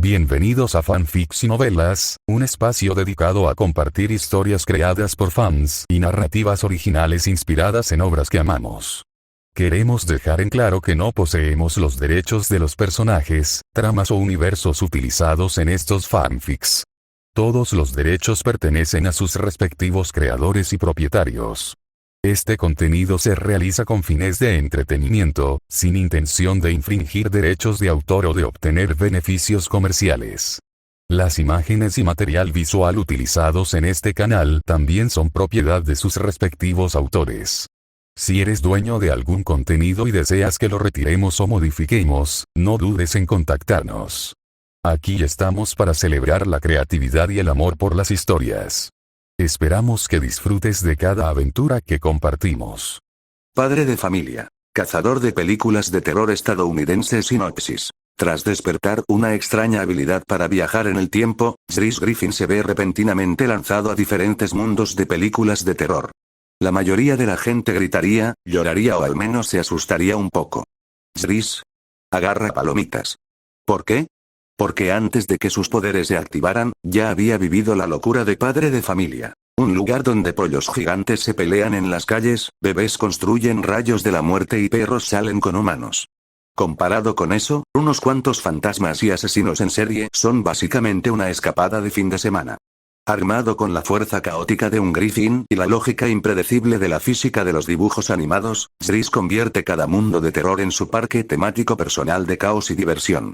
Bienvenidos a Fanfics y Novelas, un espacio dedicado a compartir historias creadas por fans y narrativas originales inspiradas en obras que amamos. Queremos dejar en claro que no poseemos los derechos de los personajes, tramas o universos utilizados en estos fanfics. Todos los derechos pertenecen a sus respectivos creadores y propietarios. Este contenido se realiza con fines de entretenimiento, sin intención de infringir derechos de autor o de obtener beneficios comerciales. Las imágenes y material visual utilizados en este canal también son propiedad de sus respectivos autores. Si eres dueño de algún contenido y deseas que lo retiremos o modifiquemos, no dudes en contactarnos. Aquí estamos para celebrar la creatividad y el amor por las historias. Esperamos que disfrutes de cada aventura que compartimos. Padre de familia. Cazador de películas de terror estadounidense. Sinopsis. Tras despertar una extraña habilidad para viajar en el tiempo, Chris Griffin se ve repentinamente lanzado a diferentes mundos de películas de terror. La mayoría de la gente gritaría, lloraría o al menos se asustaría un poco. Chris agarra palomitas. ¿Por qué? Porque antes de que sus poderes se activaran, ya había vivido la locura de padre de familia. Un lugar donde pollos gigantes se pelean en las calles, bebés construyen rayos de la muerte y perros salen con humanos. Comparado con eso, unos cuantos fantasmas y asesinos en serie son básicamente una escapada de fin de semana. Armado con la fuerza caótica de un Griffin y la lógica impredecible de la física de los dibujos animados, Chris convierte cada mundo de terror en su parque temático personal de caos y diversión.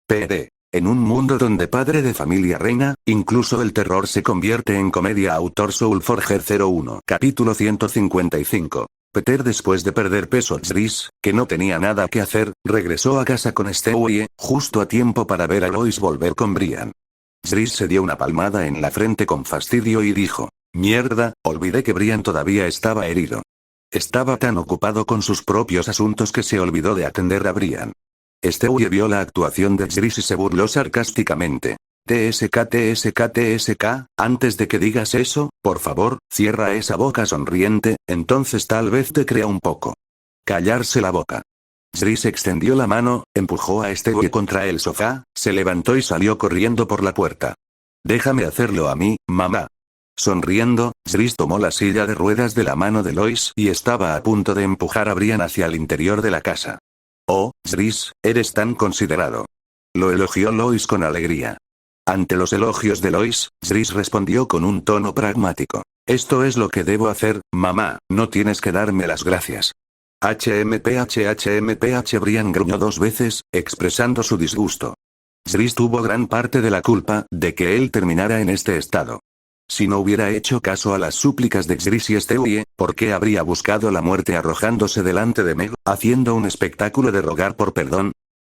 PD. En un mundo donde padre de familia reina, incluso el terror se convierte en comedia. Autor Soulforger 01. Capítulo 155. Peter. Después de perder peso, Chris, que no tenía nada que hacer, regresó a casa con Stewie, justo a tiempo para ver a Lois volver con Brian. Chris se dio una palmada en la frente con fastidio y dijo: «Mierda, olvidé que Brian todavía estaba herido». Estaba tan ocupado con sus propios asuntos que se olvidó de atender a Brian. Stewie vio la actuación de Chris y se burló sarcásticamente. TSK, antes de que digas eso, por favor, cierra esa boca sonriente, entonces tal vez te crea un poco. Callarse la boca. Chris extendió la mano, empujó a Stewie contra el sofá, se levantó y salió corriendo por la puerta. Déjame hacerlo a mí, mamá. Sonriendo, Chris tomó la silla de ruedas de la mano de Lois y estaba a punto de empujar a Brian hacia el interior de la casa. «Oh, Chris, eres tan considerado». Lo elogió Lois con alegría. Ante los elogios de Lois, Chris respondió con un tono pragmático: «Esto es lo que debo hacer, mamá, no tienes que darme las gracias». HMPH. Brian gruñó 2 veces, expresando su disgusto. Chris tuvo gran parte de la culpa de que él terminara en este estado. Si no hubiera hecho caso a las súplicas de Chris y Stewie, ¿por qué habría buscado la muerte arrojándose delante de Meg, haciendo un espectáculo de rogar por perdón?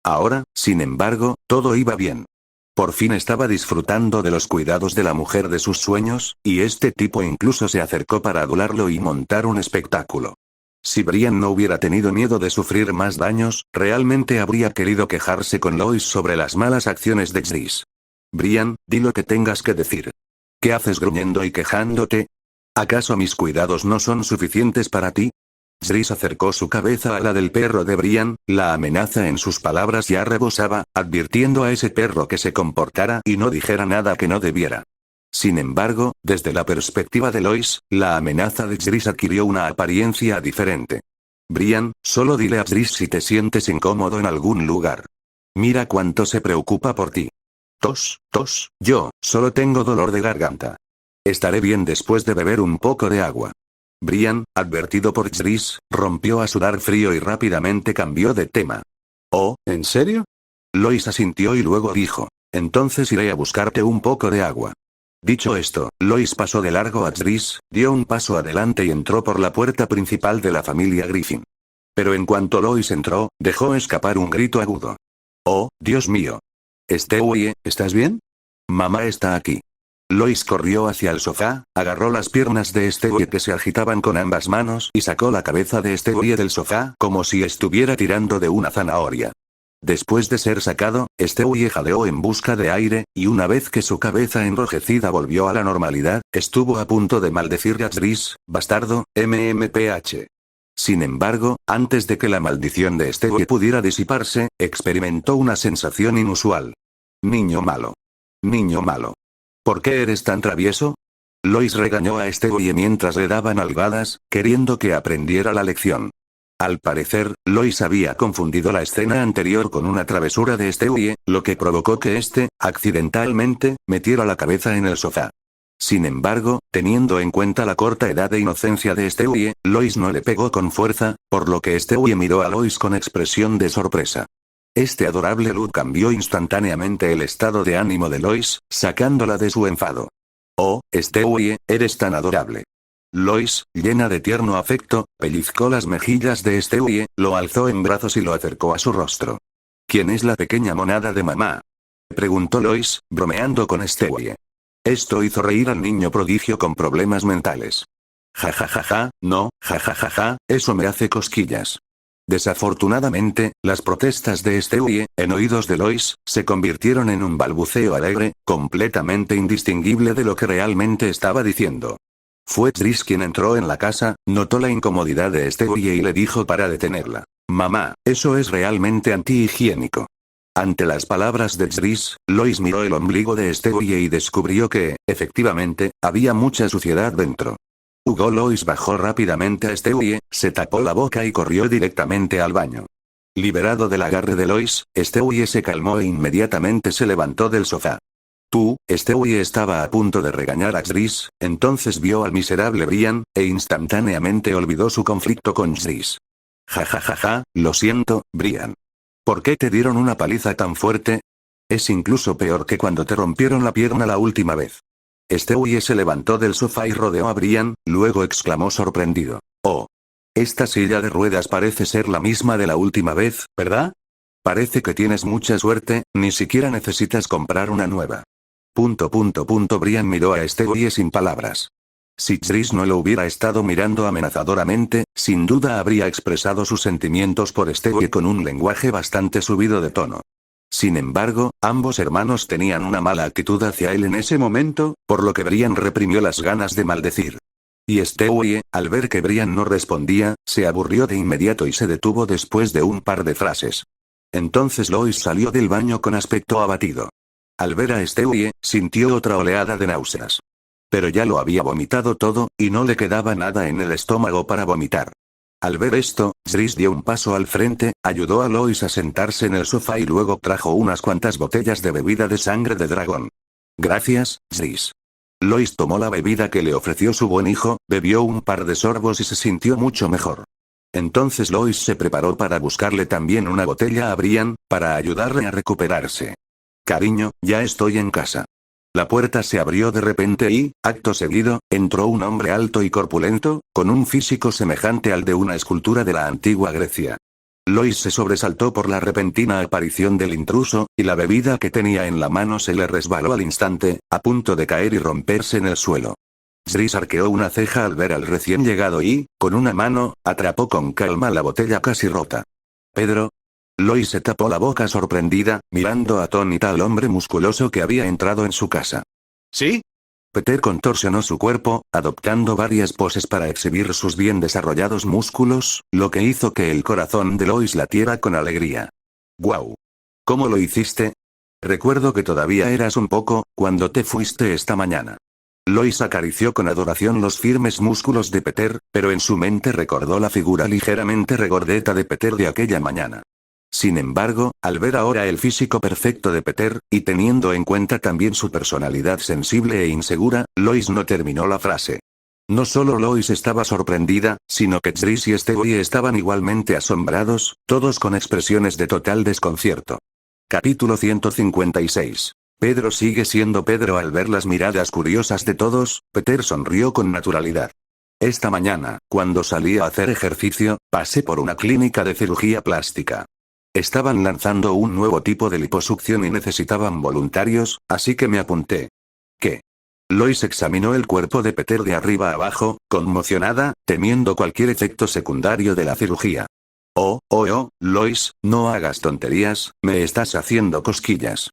Ahora, sin embargo, todo iba bien. Por fin estaba disfrutando de los cuidados de la mujer de sus sueños, y este tipo incluso se acercó para adularlo y montar un espectáculo. Si Brian no hubiera tenido miedo de sufrir más daños, realmente habría querido quejarse con Lois sobre las malas acciones de Chris. «Brian, di lo que tengas que decir. ¿Qué haces gruñendo y quejándote? ¿Acaso mis cuidados no son suficientes para ti?» Chris acercó su cabeza a la del perro de Brian, la amenaza en sus palabras ya rebosaba, advirtiendo a ese perro que se comportara y no dijera nada que no debiera. Sin embargo, desde la perspectiva de Lois, la amenaza de Chris adquirió una apariencia diferente. «Brian, solo dile a Chris si te sientes incómodo en algún lugar. Mira cuánto se preocupa por ti». Tos, yo, solo tengo dolor de garganta. Estaré bien después de beber un poco de agua. Brian, advertido por Chris, rompió a sudar frío y rápidamente cambió de tema. «Oh, ¿en serio?» Lois asintió y luego dijo: «Entonces iré a buscarte un poco de agua». Dicho esto, Lois pasó de largo a Chris, dio un paso adelante y entró por la puerta principal de la familia Griffin. Pero en cuanto Lois entró, dejó escapar un grito agudo. «Oh, Dios mío. Stewie, ¿estás bien? Mamá está aquí». Lois corrió hacia el sofá, agarró las piernas de Stewie que se agitaban con ambas manos y sacó la cabeza de Stewie del sofá como si estuviera tirando de una zanahoria. Después de ser sacado, Stewie jadeó en busca de aire, y una vez que su cabeza enrojecida volvió a la normalidad, estuvo a punto de maldecirle a Chris: «Bastardo, MMPH». Sin embargo, antes de que la maldición de Stewie pudiera disiparse, experimentó una sensación inusual. Niño malo. Niño malo. ¿Por qué eres tan travieso? Lois regañó a Stewie mientras le daban nalgadas, queriendo que aprendiera la lección. Al parecer, Lois había confundido la escena anterior con una travesura de Stewie, lo que provocó que éste, accidentalmente, metiera la cabeza en el sofá. Sin embargo, teniendo en cuenta la corta edad e inocencia de Stewie, Lois no le pegó con fuerza, por lo que Stewie miró a Lois con expresión de sorpresa. Este adorable look cambió instantáneamente el estado de ánimo de Lois, sacándola de su enfado. Oh, Stewie, eres tan adorable. Lois, llena de tierno afecto, pellizcó las mejillas de Stewie, lo alzó en brazos y lo acercó a su rostro. ¿Quién es la pequeña monada de mamá? Preguntó Lois, bromeando con Stewie. Esto hizo reír al niño prodigio con problemas mentales. Ja ja ja ja, no, ja ja ja ja, eso me hace cosquillas. Desafortunadamente, las protestas de Stewie, en oídos de Lois, se convirtieron en un balbuceo alegre, completamente indistinguible de lo que realmente estaba diciendo. Fue Tris quien entró en la casa, notó la incomodidad de Stewie y le dijo para detenerla. Mamá, eso es realmente antihigiénico. Ante las palabras de Tris, Lois miró el ombligo de Stewie y descubrió que, efectivamente, había mucha suciedad dentro. Lois bajó rápidamente a Stewie, se tapó la boca y corrió directamente al baño. Liberado del agarre de Lois, Stewie se calmó e inmediatamente se levantó del sofá. Stewie estaba a punto de regañar a Tris, entonces vio al miserable Brian, e instantáneamente olvidó su conflicto con Tris. Ja ja ja ja, lo siento, Brian. ¿Por qué te dieron una paliza tan fuerte? Es incluso peor que cuando te rompieron la pierna la última vez. Stewie se levantó del sofá y rodeó a Brian, luego exclamó sorprendido. Oh. Esta silla de ruedas parece ser la misma de la última vez, ¿verdad? Parece que tienes mucha suerte, ni siquiera necesitas comprar una nueva. Brian miró a Stewie sin palabras. Si Tris no lo hubiera estado mirando amenazadoramente, sin duda habría expresado sus sentimientos por Stewie con un lenguaje bastante subido de tono. Sin embargo, ambos hermanos tenían una mala actitud hacia él en ese momento, por lo que Brian reprimió las ganas de maldecir. Y Stewie, al ver que Brian no respondía, se aburrió de inmediato y se detuvo después de un par de frases. Entonces Lois salió del baño con aspecto abatido. Al ver a Stewie, sintió otra oleada de náuseas. Pero ya lo había vomitado todo, y no le quedaba nada en el estómago para vomitar. Al ver esto, Tris dio un paso al frente, ayudó a Lois a sentarse en el sofá y luego trajo unas cuantas botellas de bebida de sangre de dragón. Gracias, Tris. Lois tomó la bebida que le ofreció su buen hijo, bebió un par de sorbos y se sintió mucho mejor. Entonces Lois se preparó para buscarle también una botella a Brian, para ayudarle a recuperarse. Cariño, ya estoy en casa. La puerta se abrió de repente y, acto seguido, entró un hombre alto y corpulento, con un físico semejante al de una escultura de la antigua Grecia. Lois se sobresaltó por la repentina aparición del intruso, y la bebida que tenía en la mano se le resbaló al instante, a punto de caer y romperse en el suelo. Tris arqueó una ceja al ver al recién llegado y, con una mano, atrapó con calma la botella casi rota. ¿Pedro? Lois se tapó la boca sorprendida, mirando atónita al hombre musculoso que había entrado en su casa. ¿Sí? Peter contorsionó su cuerpo, adoptando varias poses para exhibir sus bien desarrollados músculos, lo que hizo que el corazón de Lois latiera con alegría. ¡Guau! ¿Cómo lo hiciste? Recuerdo que todavía eras un poco, cuando te fuiste esta mañana. Lois acarició con adoración los firmes músculos de Peter, pero en su mente recordó la figura ligeramente regordeta de Peter de aquella mañana. Sin embargo, al ver ahora el físico perfecto de Peter, y teniendo en cuenta también su personalidad sensible e insegura, Lois no terminó la frase. No solo Lois estaba sorprendida, sino que Tris y Stewie estaban igualmente asombrados, todos con expresiones de total desconcierto. Capítulo 156. Pedro sigue siendo Pedro. Al ver las miradas curiosas de todos, Peter sonrió con naturalidad. Esta mañana, cuando salí a hacer ejercicio, pasé por una clínica de cirugía plástica. Estaban lanzando un nuevo tipo de liposucción y necesitaban voluntarios, así que me apunté. ¿Qué? Lois examinó el cuerpo de Peter de arriba a abajo, conmocionada, temiendo cualquier efecto secundario de la cirugía. Oh, Lois, no hagas tonterías, me estás haciendo cosquillas.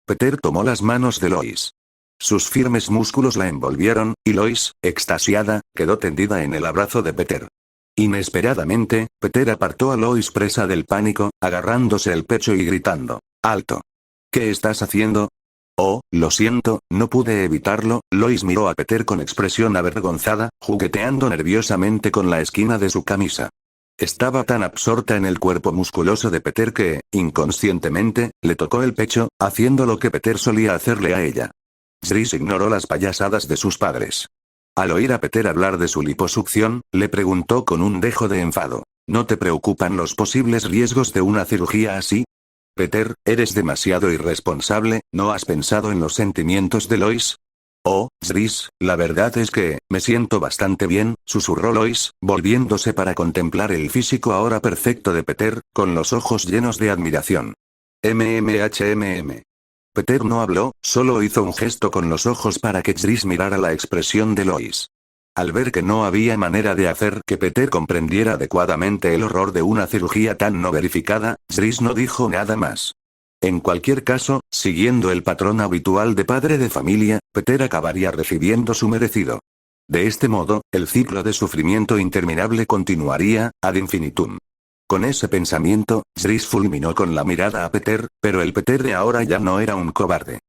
Peter tomó las manos de Lois. Sus firmes músculos la envolvieron, y Lois, extasiada, quedó tendida en el abrazo de Peter. Inesperadamente, Peter apartó a Lois presa del pánico, agarrándose el pecho y gritando, ¡alto! ¿Qué estás haciendo? Oh, lo siento, no pude evitarlo. Lois miró a Peter con expresión avergonzada, jugueteando nerviosamente con la esquina de su camisa. Estaba tan absorta en el cuerpo musculoso de Peter que, inconscientemente, le tocó el pecho, haciendo lo que Peter solía hacerle a ella. Jris ignoró las payasadas de sus padres. Al oír a Peter hablar de su liposucción, le preguntó con un dejo de enfado. ¿No te preocupan los posibles riesgos de una cirugía así? Peter, eres demasiado irresponsable, ¿no has pensado en los sentimientos de Lois? Oh, Jris, la verdad es que, me siento bastante bien, susurró Lois, volviéndose para contemplar el físico ahora perfecto de Peter, con los ojos llenos de admiración. MMHMM. Peter no habló, solo hizo un gesto con los ojos para que Jris mirara la expresión de Lois. Al ver que no había manera de hacer que Peter comprendiera adecuadamente el horror de una cirugía tan no verificada, Jris no dijo nada más. En cualquier caso, siguiendo el patrón habitual de padre de familia, Peter acabaría recibiendo su merecido. De este modo, el ciclo de sufrimiento interminable continuaría, ad infinitum. Con ese pensamiento, Jris fulminó con la mirada a Peter, pero el Peter de ahora ya no era un cobarde.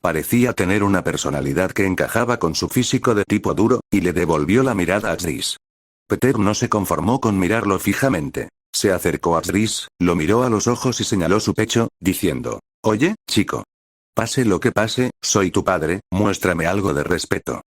Parecía tener una personalidad que encajaba con su físico de tipo duro, y le devolvió la mirada a Jris. Peter no se conformó con mirarlo fijamente. Se acercó a Jris, lo miró a los ojos y señaló su pecho, diciendo: «Oye, chico. Pase lo que pase, soy tu padre, muéstrame algo de respeto».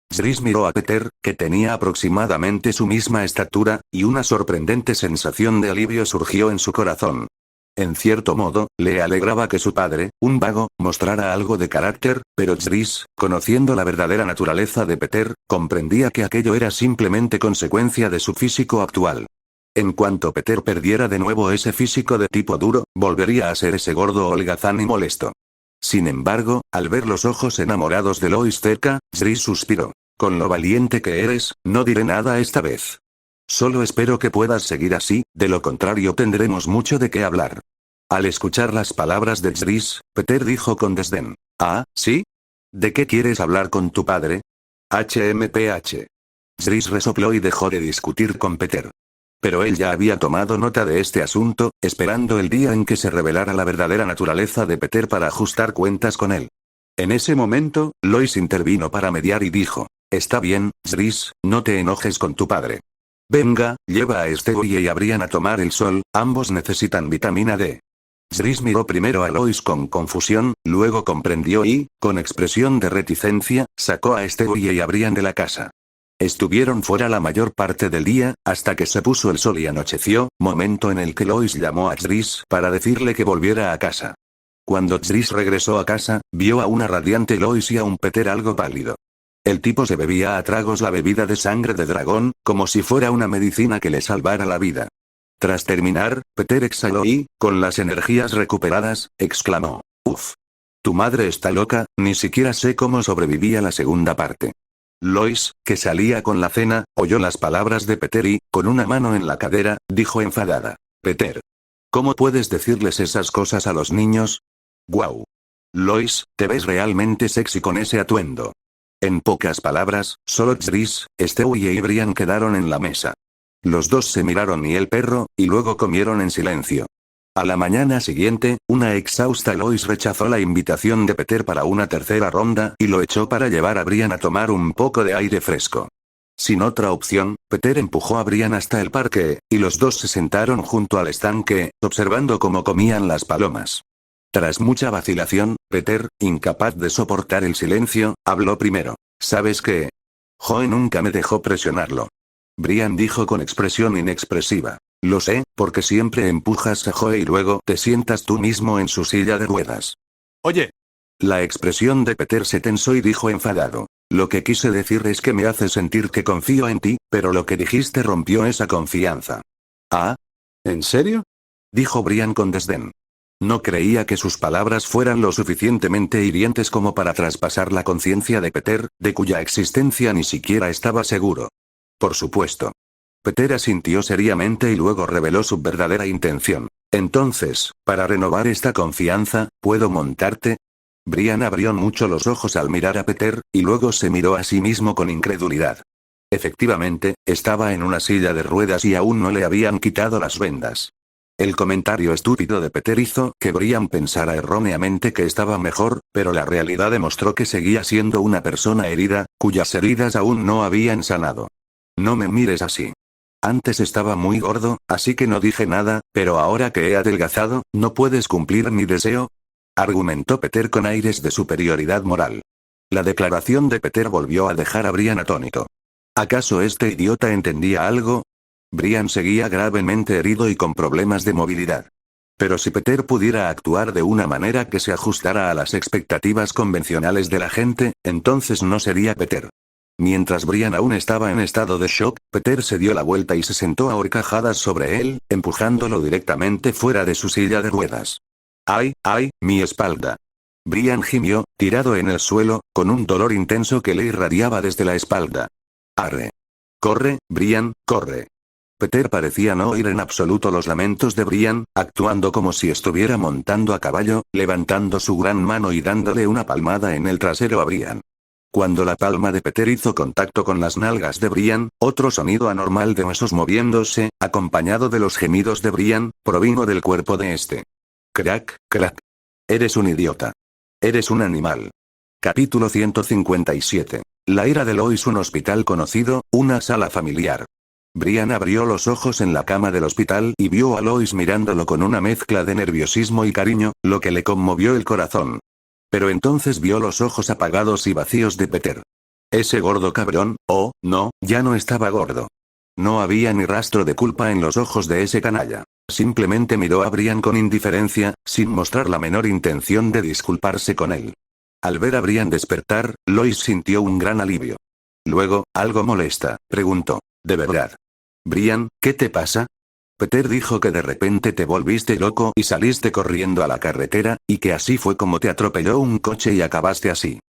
Jris miró a Peter, que tenía aproximadamente su misma estatura, y una sorprendente sensación de alivio surgió en su corazón. En cierto modo, le alegraba que su padre, un vago, mostrara algo de carácter, pero Jris, conociendo la verdadera naturaleza de Peter, comprendía que aquello era simplemente consecuencia de su físico actual. En cuanto Peter perdiera de nuevo ese físico de tipo duro, volvería a ser ese gordo holgazán y molesto. Sin embargo, al ver los ojos enamorados de Lois cerca, Jris suspiró. «Con lo valiente que eres, no diré nada esta vez. Solo espero que puedas seguir así, de lo contrario tendremos mucho de qué hablar». Al escuchar las palabras de Jris, Peter dijo con desdén: «¿Ah, sí? ¿De qué quieres hablar con tu padre?» HMPH. Jris resopló y dejó de discutir con Peter. Pero él ya había tomado nota de este asunto, esperando el día en que se revelara la verdadera naturaleza de Peter para ajustar cuentas con él. En ese momento, Lois intervino para mediar y dijo: «Está bien, Jris, no te enojes con tu padre. Venga, lleva a Stewie y a Brian a tomar el sol, ambos necesitan vitamina D». Jris miró primero a Lois con confusión, luego comprendió y, con expresión de reticencia, sacó a Stewie y a Brian de la casa. Estuvieron fuera la mayor parte del día, hasta que se puso el sol y anocheció, momento en el que Lois llamó a Jris para decirle que volviera a casa. Cuando Jris regresó a casa, vio a una radiante Lois y a un Peter algo pálido. El tipo se bebía a tragos la bebida de sangre de dragón, como si fuera una medicina que le salvara la vida. Tras terminar, Peter exhaló y, con las energías recuperadas, exclamó: «Uf. Tu madre está loca, ni siquiera sé cómo sobrevivía la segunda parte». Lois, que salía con la cena, oyó las palabras de Peter y, con una mano en la cadera, dijo enfadada: «Peter. ¿Cómo puedes decirles esas cosas a los niños? Guau. Lois, te ves realmente sexy con ese atuendo». En pocas palabras, solo Jris, Stewie y Brian quedaron en la mesa. Los dos se miraron y el perro, y luego comieron en silencio. A la mañana siguiente, una exhausta Lois rechazó la invitación de Peter para una tercera ronda y lo echó para llevar a Brian a tomar un poco de aire fresco. Sin otra opción, Peter empujó a Brian hasta el parque, y los dos se sentaron junto al estanque, observando cómo comían las palomas. Tras mucha vacilación, Peter, incapaz de soportar el silencio, habló primero. «¿Sabes qué? Joe nunca me dejó presionarlo». Brian dijo con expresión inexpresiva. «Lo sé, porque siempre empujas a Joe y luego te sientas tú mismo en su silla de ruedas». Oye. La expresión de Peter se tensó y dijo enfadado: «Lo que quise decir es que me hace sentir que confío en ti, pero lo que dijiste rompió esa confianza». ¿Ah? ¿En serio?», dijo Brian con desdén. No creía que sus palabras fueran lo suficientemente hirientes como para traspasar la conciencia de Peter, de cuya existencia ni siquiera estaba seguro. Por supuesto. Peter asintió seriamente y luego reveló su verdadera intención. «Entonces, para renovar esta confianza, ¿puedo montarte?». Brian abrió mucho los ojos al mirar a Peter, y luego se miró a sí mismo con incredulidad. Efectivamente, estaba en una silla de ruedas y aún no le habían quitado las vendas. El comentario estúpido de Peter hizo que Brian pensara erróneamente que estaba mejor, pero la realidad demostró que seguía siendo una persona herida, cuyas heridas aún no habían sanado. No me mires así. Antes estaba muy gordo, así que no dije nada, pero ahora que he adelgazado, ¿no puedes cumplir mi deseo?, argumentó Peter con aires de superioridad moral. La declaración de Peter volvió a dejar a Brian atónito. ¿Acaso este idiota entendía algo? Brian seguía gravemente herido y con problemas de movilidad. Pero si Peter pudiera actuar de una manera que se ajustara a las expectativas convencionales de la gente, entonces no sería Peter. Mientras Brian aún estaba en estado de shock, Peter se dio la vuelta y se sentó a horcajadas sobre él, empujándolo directamente fuera de su silla de ruedas. ¡Ay, ay, mi espalda! Brian gimió, tirado en el suelo, con un dolor intenso que le irradiaba desde la espalda. ¡Arre! ¡Corre, Brian, corre! Peter parecía no oír en absoluto los lamentos de Brian, actuando como si estuviera montando a caballo, levantando su gran mano y dándole una palmada en el trasero a Brian. Cuando la palma de Peter hizo contacto con las nalgas de Brian, otro sonido anormal de huesos moviéndose, acompañado de los gemidos de Brian, provino del cuerpo de este. Crack, crack. Eres un idiota. Eres un animal. Capítulo 157. La ira de Lois. Un hospital conocido, una sala familiar. Brian abrió los ojos en la cama del hospital y vio a Lois mirándolo con una mezcla de nerviosismo y cariño, lo que le conmovió el corazón. Pero entonces vio los ojos apagados y vacíos de Peter. Ese gordo cabrón, oh, no, ya no estaba gordo. No había ni rastro de culpa en los ojos de ese canalla. Simplemente miró a Brian con indiferencia, sin mostrar la menor intención de disculparse con él. Al ver a Brian despertar, Lois sintió un gran alivio. Luego, algo molesta, preguntó. ¿De verdad? Brian, ¿qué te pasa? Peter dijo que de repente te volviste loco y saliste corriendo a la carretera, y que así fue como te atropelló un coche y acabaste así.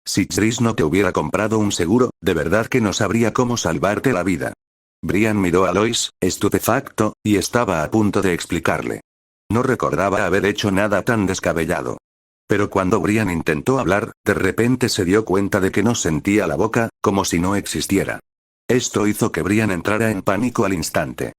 Si Chris no te hubiera comprado un seguro, de verdad que no sabría cómo salvarte la vida. Brian miró a Lois, estupefacto, y estaba a punto de explicarle. No recordaba haber hecho nada tan descabellado. Pero cuando Brian intentó hablar, de repente se dio cuenta de que no sentía la boca, como si no existiera. Esto hizo que Brian entrara en pánico al instante.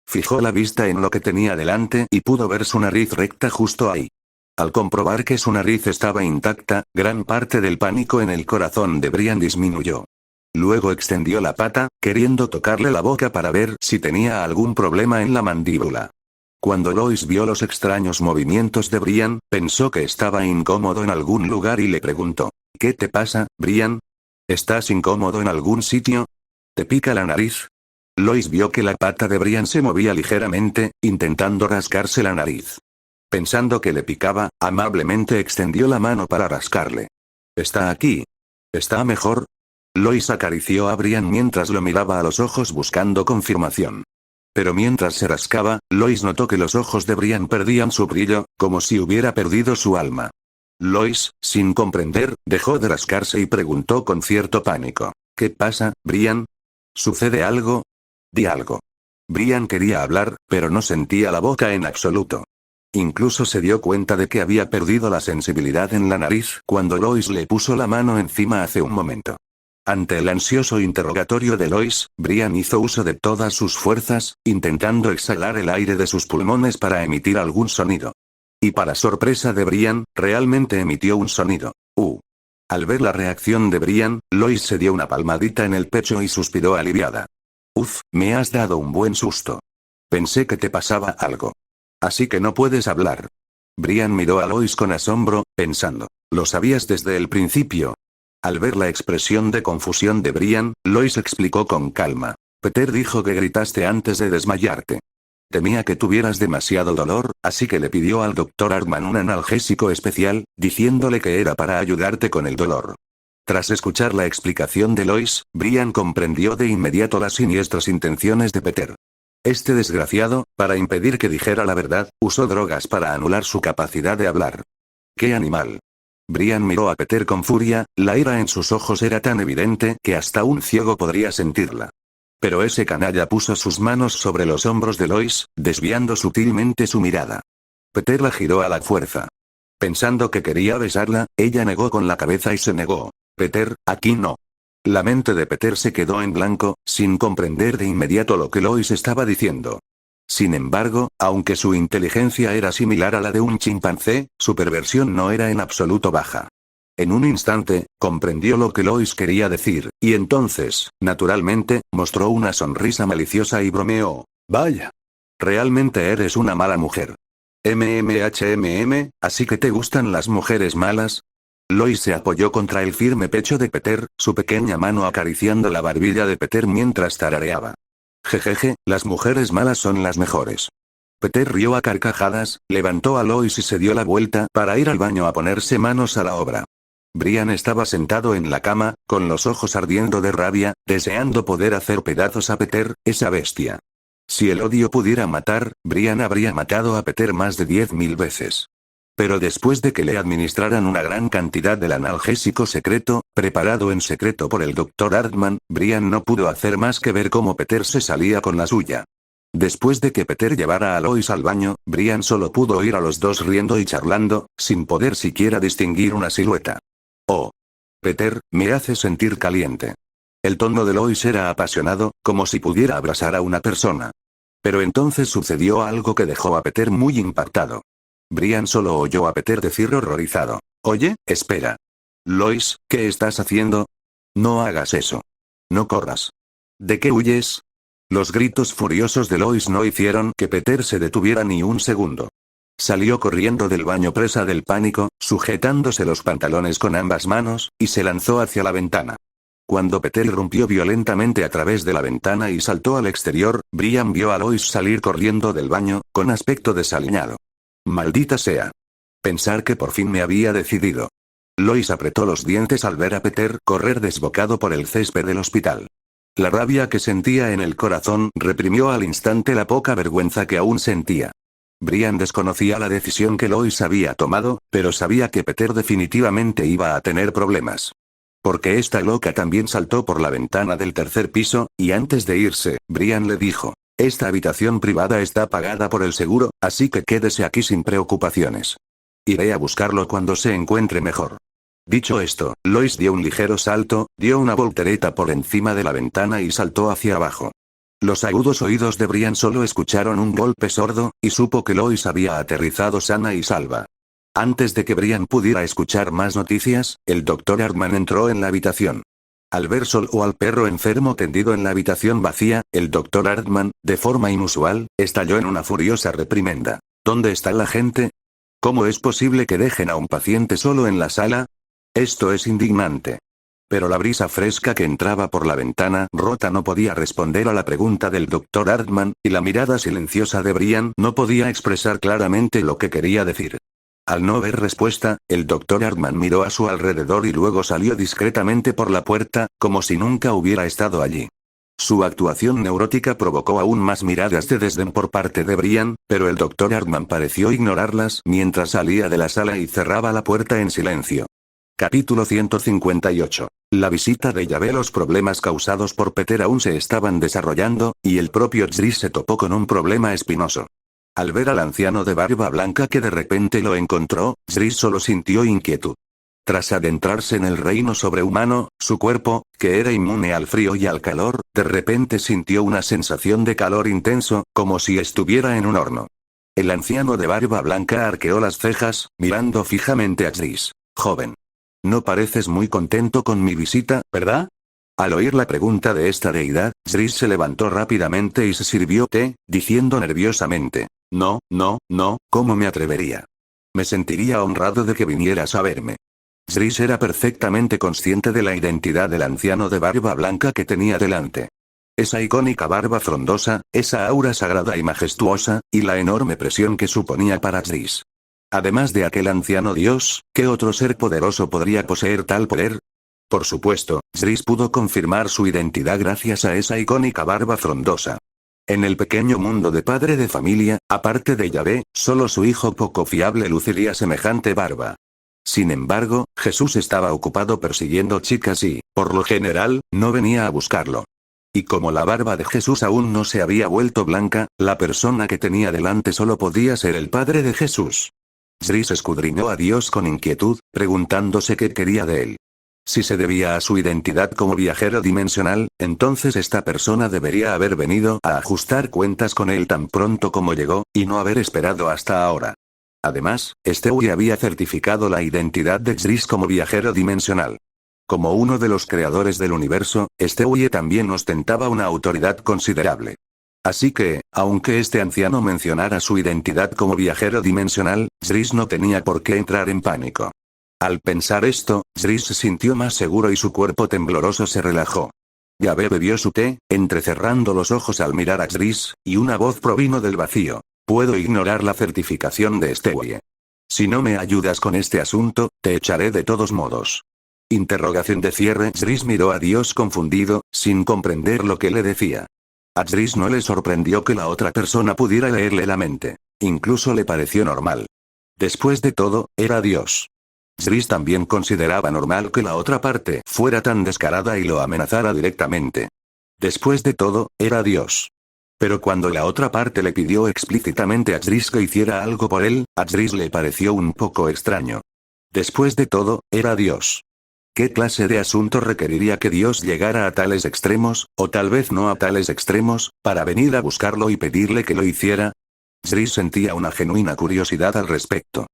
Fijó la vista en lo que tenía delante y pudo ver su nariz recta justo ahí. Al comprobar que su nariz estaba intacta, gran parte del pánico en el corazón de Brian disminuyó. Luego extendió la pata, queriendo tocarle la boca para ver si tenía algún problema en la mandíbula. Cuando Lois vio los extraños movimientos de Brian, pensó que estaba incómodo en algún lugar y le preguntó. ¿Qué te pasa, Brian? ¿Estás incómodo en algún sitio? ¿Te pica la nariz? Lois vio que la pata de Brian se movía ligeramente, intentando rascarse la nariz. Pensando que le picaba, amablemente extendió la mano para rascarle. ¿Está aquí? ¿Está mejor? Lois acarició a Brian mientras lo miraba a los ojos buscando confirmación. Pero mientras se rascaba, Lois notó que los ojos de Brian perdían su brillo, como si hubiera perdido su alma. Lois, sin comprender, dejó de rascarse y preguntó con cierto pánico. ¿Qué pasa, Brian? ¿Sucede algo? Di algo. Brian quería hablar, pero no sentía la boca en absoluto. Incluso se dio cuenta de que había perdido la sensibilidad en la nariz cuando Lois le puso la mano encima hace un momento. Ante el ansioso interrogatorio de Lois, Brian hizo uso de todas sus fuerzas, intentando exhalar el aire de sus pulmones para emitir algún sonido. Y para sorpresa de Brian, realmente emitió un sonido. Al ver la reacción de Brian, Lois se dio una palmadita en el pecho y suspiró aliviada. Uf, me has dado un buen susto. Pensé que te pasaba algo. Así que no puedes hablar. Brian miró a Lois con asombro, pensando. ¿Lo sabías desde el principio? Al ver la expresión de confusión de Brian, Lois explicó con calma. Peter dijo que gritaste antes de desmayarte. Temía que tuvieras demasiado dolor, así que le pidió al Dr. Hartman un analgésico especial, diciéndole que era para ayudarte con el dolor. Tras escuchar la explicación de Lois, Brian comprendió de inmediato las siniestras intenciones de Peter. Este desgraciado, para impedir que dijera la verdad, usó drogas para anular su capacidad de hablar. ¡Qué animal! Brian miró a Peter con furia, la ira en sus ojos era tan evidente que hasta un ciego podría sentirla. Pero ese canalla puso sus manos sobre los hombros de Lois, desviando sutilmente su mirada. Peter la giró a la fuerza. Pensando que quería besarla, ella negó con la cabeza y se negó. Peter, aquí no. La mente de Peter se quedó en blanco, sin comprender de inmediato lo que Lois estaba diciendo. Sin embargo, aunque su inteligencia era similar a la de un chimpancé, su perversión no era en absoluto baja. En un instante, comprendió lo que Lois quería decir, y entonces, naturalmente, mostró una sonrisa maliciosa y bromeó. Vaya. Realmente eres una mala mujer. ¿Así que te gustan las mujeres malas? Lois se apoyó contra el firme pecho de Peter, su pequeña mano acariciando la barbilla de Peter mientras tarareaba. Jejeje, las mujeres malas son las mejores. Peter rió a carcajadas, levantó a Lois y se dio la vuelta para ir al baño a ponerse manos a la obra. Brian estaba sentado en la cama, con los ojos ardiendo de rabia, deseando poder hacer pedazos a Peter, esa bestia. Si el odio pudiera matar, Brian habría matado a Peter más de 10.000 veces. Pero después de que le administraran una gran cantidad del analgésico secreto, preparado en secreto por el Dr. Hartman, Brian no pudo hacer más que ver cómo Peter se salía con la suya. Después de que Peter llevara a Lois al baño, Brian solo pudo oír a los dos riendo y charlando, sin poder siquiera distinguir una silueta. Oh. Peter, me hace sentir caliente. El tono de Lois era apasionado, como si pudiera abrazar a una persona. Pero entonces sucedió algo que dejó a Peter muy impactado. Brian solo oyó a Peter decir horrorizado. Oye, espera. Lois, ¿qué estás haciendo? No hagas eso. No corras. ¿De qué huyes? Los gritos furiosos de Lois no hicieron que Peter se detuviera ni un segundo. Salió corriendo del baño presa del pánico, sujetándose los pantalones con ambas manos, y se lanzó hacia la ventana. Cuando Peter irrumpió violentamente a través de la ventana y saltó al exterior, Brian vio a Lois salir corriendo del baño, con aspecto desaliñado. Maldita sea. Pensar que por fin me había decidido. Lois apretó los dientes al ver a Peter correr desbocado por el césped del hospital. La rabia que sentía en el corazón reprimió al instante la poca vergüenza que aún sentía. Brian desconocía la decisión que Lois había tomado, pero sabía que Peter definitivamente iba a tener problemas. Porque esta loca también saltó por la ventana del tercer piso, y antes de irse, Brian le dijo: esta habitación privada está pagada por el seguro, así que quédese aquí sin preocupaciones. Iré a buscarlo cuando se encuentre mejor. Dicho esto, Lois dio un ligero salto, dio una voltereta por encima de la ventana y saltó hacia abajo. Los agudos oídos de Brian solo escucharon un golpe sordo, y supo que Lois había aterrizado sana y salva. Antes de que Brian pudiera escuchar más noticias, el Dr. Hartman entró en la habitación. Al ver solo al perro enfermo tendido en la habitación vacía, el Dr. Hartman, de forma inusual, estalló en una furiosa reprimenda. ¿Dónde está la gente? ¿Cómo es posible que dejen a un paciente solo en la sala? Esto es indignante. Pero la brisa fresca que entraba por la ventana rota no podía responder a la pregunta del Dr. Hartman, y la mirada silenciosa de Brian no podía expresar claramente lo que quería decir. Al no ver respuesta, el Dr. Hartman miró a su alrededor y luego salió discretamente por la puerta, como si nunca hubiera estado allí. Su actuación neurótica provocó aún más miradas de desdén por parte de Brian, pero el Dr. Hartman pareció ignorarlas mientras salía de la sala y cerraba la puerta en silencio. Capítulo 158. La visita de Yahvé. Los problemas causados por Peter aún se estaban desarrollando, y el propio Zris se topó con un problema espinoso. Al ver al anciano de barba blanca que de repente lo encontró, Zris solo sintió inquietud. Tras adentrarse en el reino sobrehumano, su cuerpo, que era inmune al frío y al calor, de repente sintió una sensación de calor intenso, como si estuviera en un horno. El anciano de barba blanca arqueó las cejas, mirando fijamente a Zris. Joven. No pareces muy contento con mi visita, ¿verdad? Al oír la pregunta de esta deidad, Zris se levantó rápidamente y se sirvió té, diciendo nerviosamente: no, ¿cómo me atrevería? Me sentiría honrado de que vinieras a verme. Zris era perfectamente consciente de la identidad del anciano de barba blanca que tenía delante. Esa icónica barba frondosa, esa aura sagrada y majestuosa, y la enorme presión que suponía para Zris. Además de aquel anciano dios, ¿qué otro ser poderoso podría poseer tal poder? Por supuesto, Zris pudo confirmar su identidad gracias a esa icónica barba frondosa. En el pequeño mundo de padre de familia, aparte de Yahvé, solo su hijo poco fiable luciría semejante barba. Sin embargo, Jesús estaba ocupado persiguiendo chicas y, por lo general, no venía a buscarlo. Y como la barba de Jesús aún no se había vuelto blanca, la persona que tenía delante solo podía ser el padre de Jesús. Zris escudriñó a Dios con inquietud, preguntándose qué quería de él. Si se debía a su identidad como viajero dimensional, entonces esta persona debería haber venido a ajustar cuentas con él tan pronto como llegó, y no haber esperado hasta ahora. Además, Stewie había certificado la identidad de Xris como viajero dimensional. Como uno de los creadores del universo, Stewie también ostentaba una autoridad considerable. Así que, aunque este anciano mencionara su identidad como viajero dimensional, Xris no tenía por qué entrar en pánico. Al pensar esto, Xris se sintió más seguro y su cuerpo tembloroso se relajó. Yahvé bebió su té, entrecerrando los ojos al mirar a Xris, y una voz provino del vacío. Puedo ignorar la certificación de Stewie. Si no me ayudas con este asunto, te echaré de todos modos. Interrogación de cierre. Xris miró a Dios confundido, sin comprender lo que le decía. A Xris no le sorprendió que la otra persona pudiera leerle la mente. Incluso le pareció normal. Después de todo, era Dios. Xris también consideraba normal que la otra parte fuera tan descarada y lo amenazara directamente. Después de todo, era Dios. Pero cuando la otra parte le pidió explícitamente a Xris que hiciera algo por él, a Xris le pareció un poco extraño. Después de todo, era Dios. ¿Qué clase de asunto requeriría que Dios llegara a tales extremos, o tal vez no a tales extremos, para venir a buscarlo y pedirle que lo hiciera? Xris sentía una genuina curiosidad al respecto.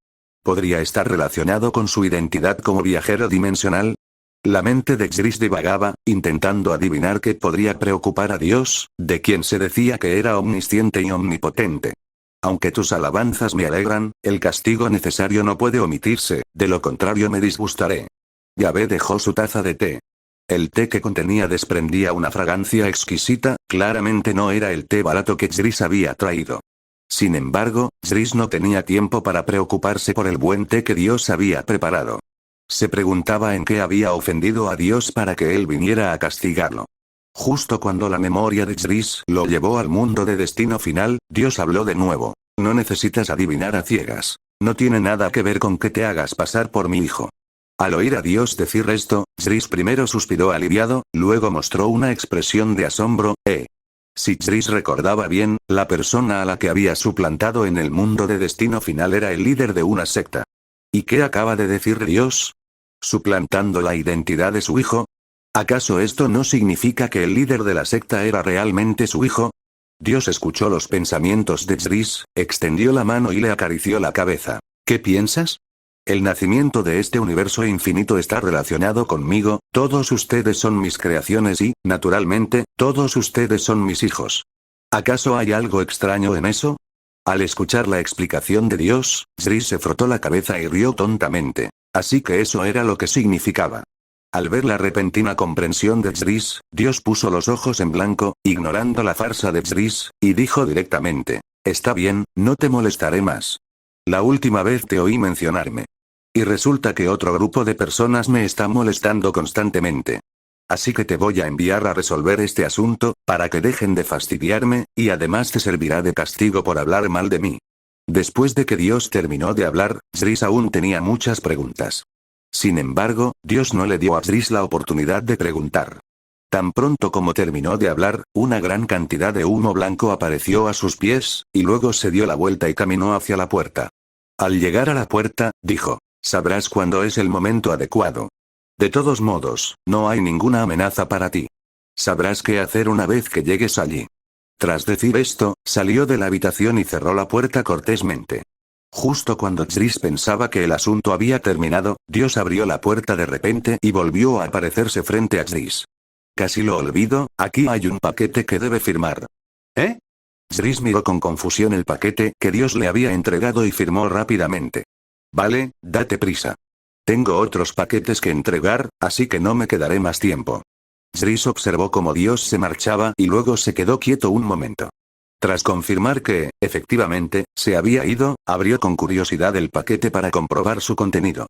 ¿Podría estar relacionado con su identidad como viajero dimensional? La mente de Xris divagaba, intentando adivinar qué podría preocupar a Dios, de quien se decía que era omnisciente y omnipotente. Aunque tus alabanzas me alegran, el castigo necesario no puede omitirse, de lo contrario me disgustaré. Yahvé dejó su taza de té. El té que contenía desprendía una fragancia exquisita, claramente no era el té barato que Xris había traído. Sin embargo, Xris no tenía tiempo para preocuparse por el buen té que Dios había preparado. Se preguntaba en qué había ofendido a Dios para que él viniera a castigarlo. Justo cuando la memoria de Xris lo llevó al mundo de destino final, Dios habló de nuevo. No necesitas adivinar a ciegas. No tiene nada que ver con que te hagas pasar por mi hijo. Al oír a Dios decir esto, Xris primero suspiró aliviado, luego mostró una expresión de asombro. Si Xris recordaba bien, la persona a la que había suplantado en el mundo de destino final era el líder de una secta. ¿Y qué acaba de decir Dios? ¿Suplantando la identidad de su hijo? ¿Acaso esto no significa que el líder de la secta era realmente su hijo? Dios escuchó los pensamientos de Xris, extendió la mano y le acarició la cabeza. ¿Qué piensas? El nacimiento de este universo infinito está relacionado conmigo, todos ustedes son mis creaciones y, naturalmente, todos ustedes son mis hijos. ¿Acaso hay algo extraño en eso? Al escuchar la explicación de Dios, Xris se frotó la cabeza y rió tontamente. Así que eso era lo que significaba. Al ver la repentina comprensión de Xris, Dios puso los ojos en blanco, ignorando la farsa de Xris, y dijo directamente: Está bien, no te molestaré más. La última vez te oí mencionarme. Y resulta que otro grupo de personas me está molestando constantemente. Así que te voy a enviar a resolver este asunto, para que dejen de fastidiarme, y además te servirá de castigo por hablar mal de mí. Después de que Dios terminó de hablar, Xris aún tenía muchas preguntas. Sin embargo, Dios no le dio a Xris la oportunidad de preguntar. Tan pronto como terminó de hablar, una gran cantidad de humo blanco apareció a sus pies, y luego se dio la vuelta y caminó hacia la puerta. Al llegar a la puerta, dijo: Sabrás cuándo es el momento adecuado. De todos modos, no hay ninguna amenaza para ti. Sabrás qué hacer una vez que llegues allí. Tras decir esto, salió de la habitación y cerró la puerta cortésmente. Justo cuando Xris pensaba que el asunto había terminado, Dios abrió la puerta de repente y volvió a aparecerse frente a Xris. Casi lo olvido, aquí hay un paquete que debe firmar. ¿Eh? Xris miró con confusión el paquete que Dios le había entregado y firmó rápidamente. Vale, date prisa. Tengo otros paquetes que entregar, así que no me quedaré más tiempo. Xris observó cómo Dios se marchaba y luego se quedó quieto un momento. Tras confirmar que, efectivamente, se había ido, abrió con curiosidad el paquete para comprobar su contenido.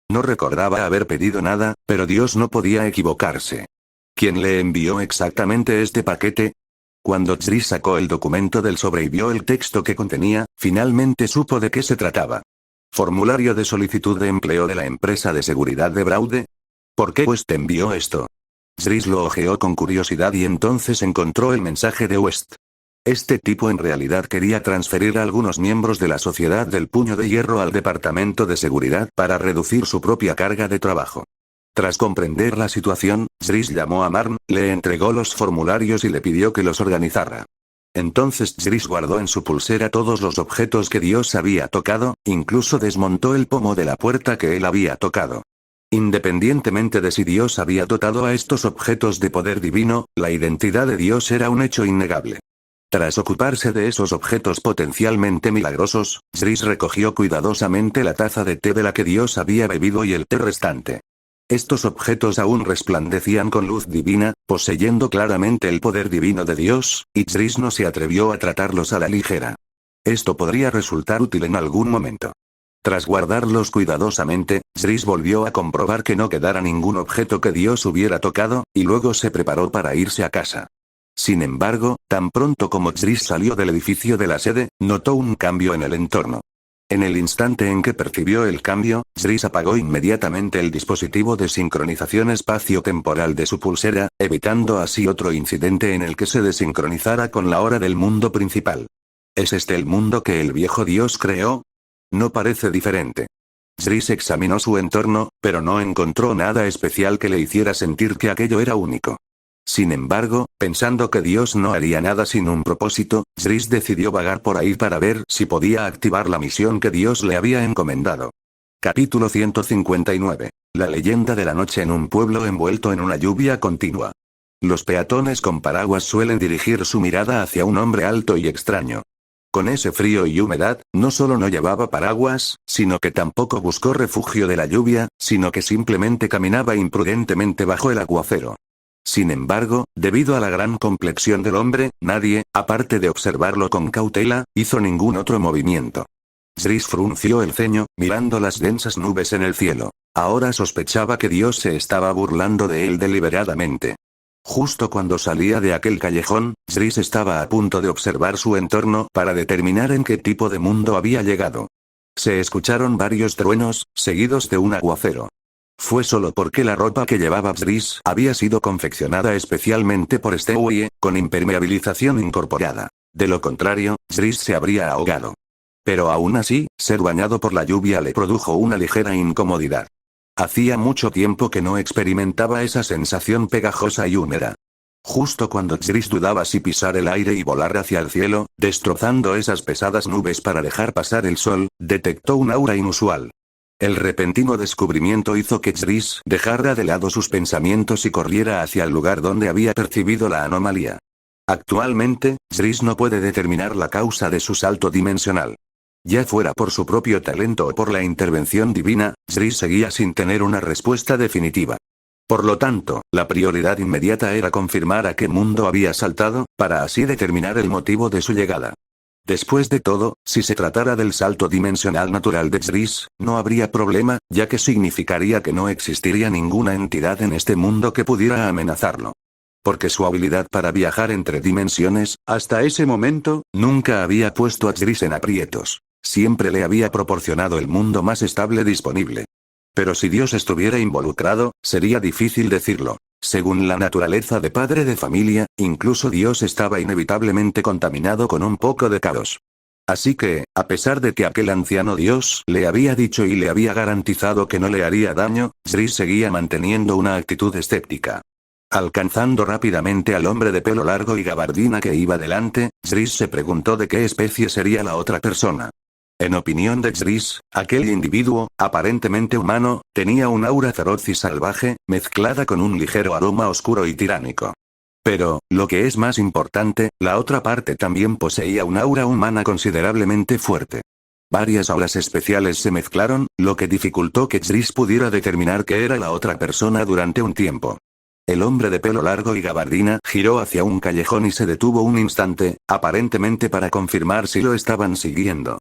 No recordaba haber pedido nada, pero Dios no podía equivocarse. ¿Quién le envió exactamente este paquete? Cuando Xris sacó el documento del sobre y vio el texto que contenía, finalmente supo de qué se trataba. Formulario de solicitud de empleo de la empresa de seguridad de Braude. ¿Por qué West envió esto? Xris lo hojeó con curiosidad y entonces encontró el mensaje de West. Este tipo en realidad quería transferir a algunos miembros de la Sociedad del Puño de Hierro al Departamento de Seguridad para reducir su propia carga de trabajo. Tras comprender la situación, Zris llamó a Marn, le entregó los formularios y le pidió que los organizara. Entonces Zris guardó en su pulsera todos los objetos que Dios había tocado, incluso desmontó el pomo de la puerta que él había tocado. Independientemente de si Dios había dotado a estos objetos de poder divino, la identidad de Dios era un hecho innegable. Tras ocuparse de esos objetos potencialmente milagrosos, Zris recogió cuidadosamente la taza de té de la que Dios había bebido y el té restante. Estos objetos aún resplandecían con luz divina, poseyendo claramente el poder divino de Dios, y Zris no se atrevió a tratarlos a la ligera. Esto podría resultar útil en algún momento. Tras guardarlos cuidadosamente, Zris volvió a comprobar que no quedara ningún objeto que Dios hubiera tocado, y luego se preparó para irse a casa. Sin embargo, tan pronto como Zris salió del edificio de la sede, notó un cambio en el entorno. En el instante en que percibió el cambio, Zris apagó inmediatamente el dispositivo de sincronización espacio-temporal de su pulsera, evitando así otro incidente en el que se desincronizara con la hora del mundo principal. ¿Es este el mundo que el viejo Dios creó? No parece diferente. Zris examinó su entorno, pero no encontró nada especial que le hiciera sentir que aquello era único. Sin embargo, pensando que Dios no haría nada sin un propósito, Zris decidió vagar por ahí para ver si podía activar la misión que Dios le había encomendado. Capítulo 159. La leyenda de la noche en un pueblo envuelto en una lluvia continua. Los peatones con paraguas suelen dirigir su mirada hacia un hombre alto y extraño. Con ese frío y humedad, no solo no llevaba paraguas, sino que tampoco buscó refugio de la lluvia, sino que simplemente caminaba imprudentemente bajo el aguacero. Sin embargo, debido a la gran complexión del hombre, nadie, aparte de observarlo con cautela, hizo ningún otro movimiento. Zris frunció el ceño, mirando las densas nubes en el cielo. Ahora sospechaba que Dios se estaba burlando de él deliberadamente. Justo cuando salía de aquel callejón, Zris estaba a punto de observar su entorno para determinar en qué tipo de mundo había llegado. Se escucharon varios truenos, seguidos de un aguacero. Fue solo porque la ropa que llevaba Zris había sido confeccionada especialmente por Stewie, con impermeabilización incorporada. De lo contrario, Zris se habría ahogado. Pero aún así, ser bañado por la lluvia le produjo una ligera incomodidad. Hacía mucho tiempo que no experimentaba esa sensación pegajosa y húmeda. Justo cuando Zris dudaba si pisar el aire y volar hacia el cielo, destrozando esas pesadas nubes para dejar pasar el sol, detectó un aura inusual. El repentino descubrimiento hizo que Zris dejara de lado sus pensamientos y corriera hacia el lugar donde había percibido la anomalía. Actualmente, Zris no puede determinar la causa de su salto dimensional. Ya fuera por su propio talento o por la intervención divina, Zris seguía sin tener una respuesta definitiva. Por lo tanto, la prioridad inmediata era confirmar a qué mundo había saltado, para así determinar el motivo de su llegada. Después de todo, si se tratara del salto dimensional natural de Zris, no habría problema, ya que significaría que no existiría ninguna entidad en este mundo que pudiera amenazarlo. Porque su habilidad para viajar entre dimensiones, hasta ese momento, nunca había puesto a Zris en aprietos. Siempre le había proporcionado el mundo más estable disponible. Pero si Dios estuviera involucrado, sería difícil decirlo. Según la naturaleza de padre de familia, incluso Dios estaba inevitablemente contaminado con un poco de caos. Así que, a pesar de que aquel anciano Dios le había dicho y le había garantizado que no le haría daño, Zris seguía manteniendo una actitud escéptica. Alcanzando rápidamente al hombre de pelo largo y gabardina que iba delante, Zris se preguntó de qué especie sería la otra persona. En opinión de Zris, aquel individuo, aparentemente humano, tenía un aura feroz y salvaje, mezclada con un ligero aroma oscuro y tiránico. Pero, lo que es más importante, la otra parte también poseía un aura humana considerablemente fuerte. Varias auras especiales se mezclaron, lo que dificultó que Zris pudiera determinar qué era la otra persona durante un tiempo. El hombre de pelo largo y gabardina giró hacia un callejón y se detuvo un instante, aparentemente para confirmar si lo estaban siguiendo.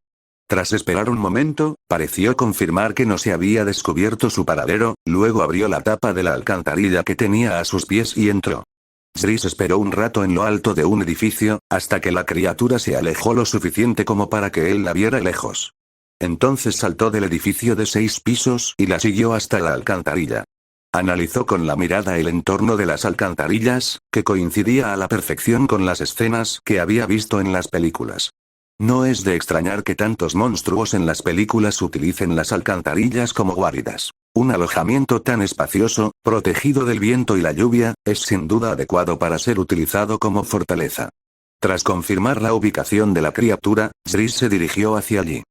Tras esperar un momento, pareció confirmar que no se había descubierto su paradero, luego abrió la tapa de la alcantarilla que tenía a sus pies y entró. Zris esperó un rato en lo alto de un edificio, hasta que la criatura se alejó lo suficiente como para que él la viera lejos. Entonces saltó del edificio de 6 pisos y la siguió hasta la alcantarilla. Analizó con la mirada el entorno de las alcantarillas, que coincidía a la perfección con las escenas que había visto en las películas. No es de extrañar que tantos monstruos en las películas utilicen las alcantarillas como guaridas. Un alojamiento tan espacioso, protegido del viento y la lluvia, es sin duda adecuado para ser utilizado como fortaleza. Tras confirmar la ubicación de la criatura, Zris se dirigió hacia allí.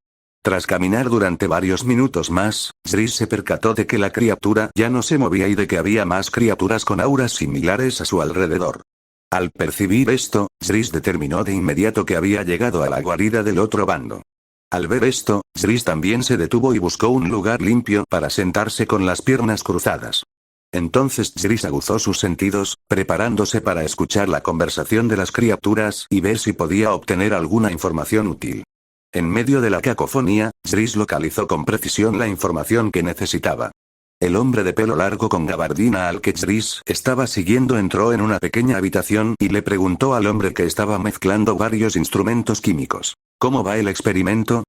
Tras caminar durante varios minutos más, Zris se percató de que la criatura ya no se movía y de que había más criaturas con auras similares a su alrededor. Al percibir esto, Zris determinó de inmediato que había llegado a la guarida del otro bando. Al ver esto, Zris también se detuvo y buscó un lugar limpio para sentarse con las piernas cruzadas. Entonces Zris aguzó sus sentidos, preparándose para escuchar la conversación de las criaturas y ver si podía obtener alguna información útil. En medio de la cacofonía, Zris localizó con precisión la información que necesitaba. El hombre de pelo largo con gabardina al que Zris estaba siguiendo entró en una pequeña habitación y le preguntó al hombre que estaba mezclando varios instrumentos químicos: ¿cómo va el experimento?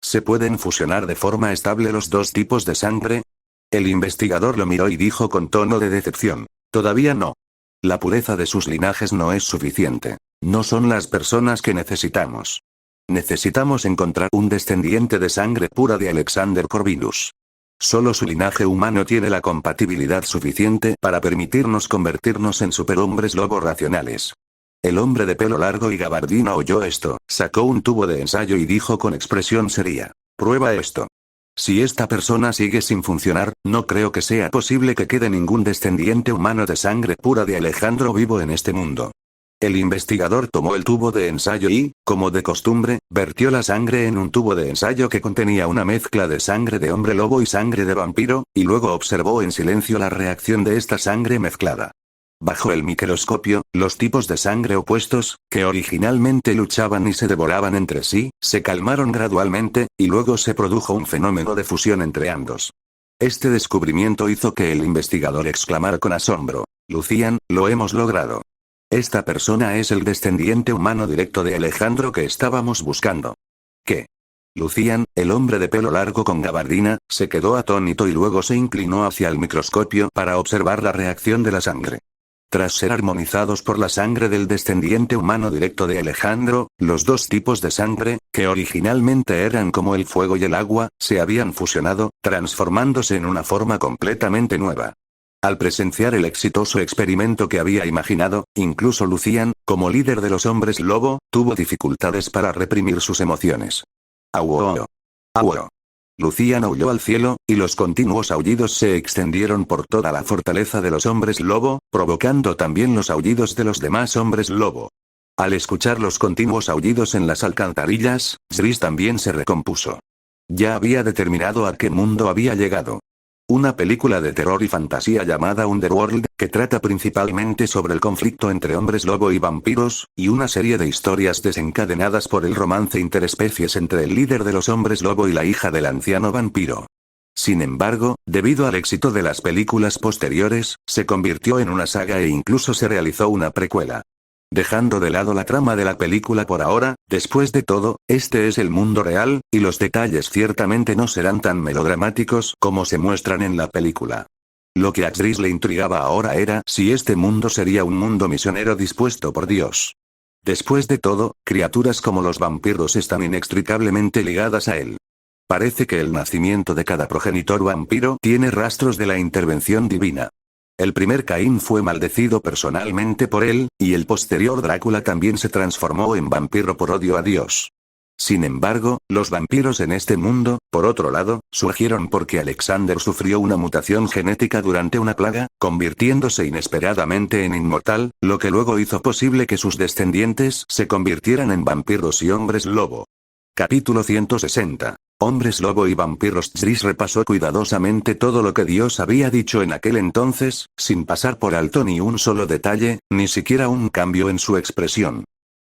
¿Se pueden fusionar de forma estable los dos tipos de sangre? El investigador lo miró y dijo con tono de decepción: todavía no. La pureza de sus linajes no es suficiente. No son las personas que necesitamos. Necesitamos encontrar un descendiente de sangre pura de Alexander Corvinus. Solo su linaje humano tiene la compatibilidad suficiente para permitirnos convertirnos en superhombres lobo racionales. El hombre de pelo largo y gabardina oyó esto, sacó un tubo de ensayo y dijo con expresión seria: prueba esto. Si esta persona sigue sin funcionar, no creo que sea posible que quede ningún descendiente humano de sangre pura de Alejandro vivo en este mundo. El investigador tomó el tubo de ensayo y, como de costumbre, vertió la sangre en un tubo de ensayo que contenía una mezcla de sangre de hombre lobo y sangre de vampiro, y luego observó en silencio la reacción de esta sangre mezclada. Bajo el microscopio, los tipos de sangre opuestos, que originalmente luchaban y se devoraban entre sí, se calmaron gradualmente, y luego se produjo un fenómeno de fusión entre ambos. Este descubrimiento hizo que el investigador exclamara con asombro: Lucian, lo hemos logrado. Esta persona es el descendiente humano directo de Alejandro que estábamos buscando. ¿Qué? Lucian, el hombre de pelo largo con gabardina, se quedó atónito y luego se inclinó hacia el microscopio para observar la reacción de la sangre. Tras ser armonizados por la sangre del descendiente humano directo de Alejandro, los dos tipos de sangre, que originalmente eran como el fuego y el agua, se habían fusionado, transformándose en una forma completamente nueva. Al presenciar el exitoso experimento que había imaginado, incluso Lucian, como líder de los hombres lobo, tuvo dificultades para reprimir sus emociones. ¡Auo! ¡Auo! Lucian aulló al cielo, y los continuos aullidos se extendieron por toda la fortaleza de los hombres lobo, provocando también los aullidos de los demás hombres lobo. Al escuchar los continuos aullidos en las alcantarillas, Zris también se recompuso. Ya había determinado a qué mundo había llegado. Una película de terror y fantasía llamada Underworld, que trata principalmente sobre el conflicto entre hombres lobo y vampiros, y una serie de historias desencadenadas por el romance interespecies entre el líder de los hombres lobo y la hija del anciano vampiro. Sin embargo, debido al éxito de las películas posteriores, se convirtió en una saga e incluso se realizó una precuela. Dejando de lado la trama de la película por ahora, después de todo, este es el mundo real, y los detalles ciertamente no serán tan melodramáticos como se muestran en la película. Lo que a Zris le intrigaba ahora era si este mundo sería un mundo misionero dispuesto por Dios. Después de todo, criaturas como los vampiros están inextricablemente ligadas a él. Parece que el nacimiento de cada progenitor vampiro tiene rastros de la intervención divina. El primer Caín fue maldecido personalmente por él, y el posterior Drácula también se transformó en vampiro por odio a Dios. Sin embargo, los vampiros en este mundo, por otro lado, surgieron porque Alexander sufrió una mutación genética durante una plaga, convirtiéndose inesperadamente en inmortal, lo que luego hizo posible que sus descendientes se convirtieran en vampiros y hombres lobo. Capítulo 160. Hombres lobo y vampiros. Zris repasó cuidadosamente todo lo que Dios había dicho en aquel entonces, sin pasar por alto ni un solo detalle, ni siquiera un cambio en su expresión.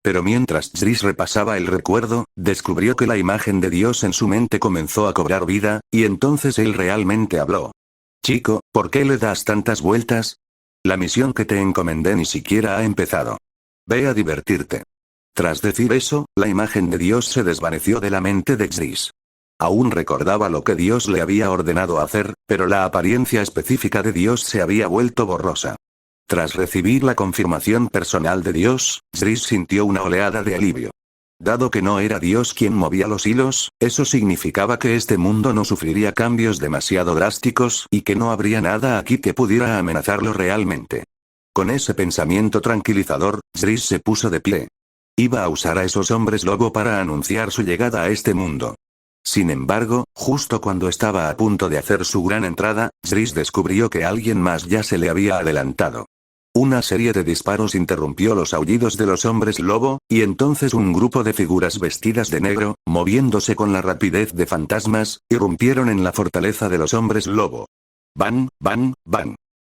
Pero mientras Zris repasaba el recuerdo, descubrió que la imagen de Dios en su mente comenzó a cobrar vida, y entonces él realmente habló. Chico, ¿por qué le das tantas vueltas? La misión que te encomendé ni siquiera ha empezado. Ve a divertirte. Tras decir eso, la imagen de Dios se desvaneció de la mente de Zris. Aún recordaba lo que Dios le había ordenado hacer, pero la apariencia específica de Dios se había vuelto borrosa. Tras recibir la confirmación personal de Dios, Zris sintió una oleada de alivio. Dado que no era Dios quien movía los hilos, eso significaba que este mundo no sufriría cambios demasiado drásticos y que no habría nada aquí que pudiera amenazarlo realmente. Con ese pensamiento tranquilizador, Zris se puso de pie. Iba a usar a esos hombres lobo para anunciar su llegada a este mundo. Sin embargo, justo cuando estaba a punto de hacer su gran entrada, Zris descubrió que alguien más ya se le había adelantado. Una serie de disparos interrumpió los aullidos de los hombres lobo, y entonces un grupo de figuras vestidas de negro, moviéndose con la rapidez de fantasmas, irrumpieron en la fortaleza de los hombres lobo. ¡Bang, bang, bang!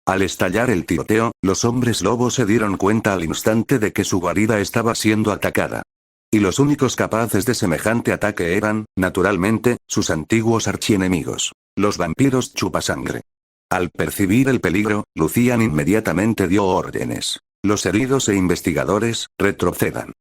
Al estallar el tiroteo, los hombres lobo se dieron cuenta al instante de que su guarida estaba siendo atacada. Y los únicos capaces de semejante ataque eran, naturalmente, sus antiguos archienemigos, los vampiros chupasangre. Al percibir el peligro, Lucian inmediatamente dio órdenes. Los heridos e investigadores, retrocedan.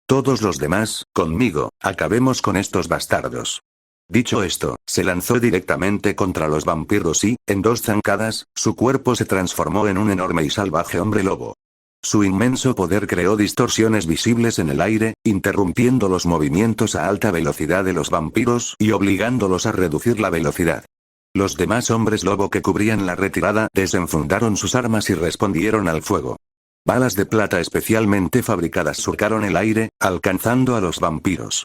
Todos los demás, conmigo, acabemos con estos bastardos. Dicho esto, se lanzó directamente contra los vampiros y, en 2 zancadas, su cuerpo se transformó en un enorme y salvaje hombre lobo. Su inmenso poder creó distorsiones visibles en el aire, interrumpiendo los movimientos a alta velocidad de los vampiros y obligándolos a reducir la velocidad. Los demás hombres lobo que cubrían la retirada desenfundaron sus armas y respondieron al fuego. Balas de plata especialmente fabricadas surcaron el aire, alcanzando a los vampiros.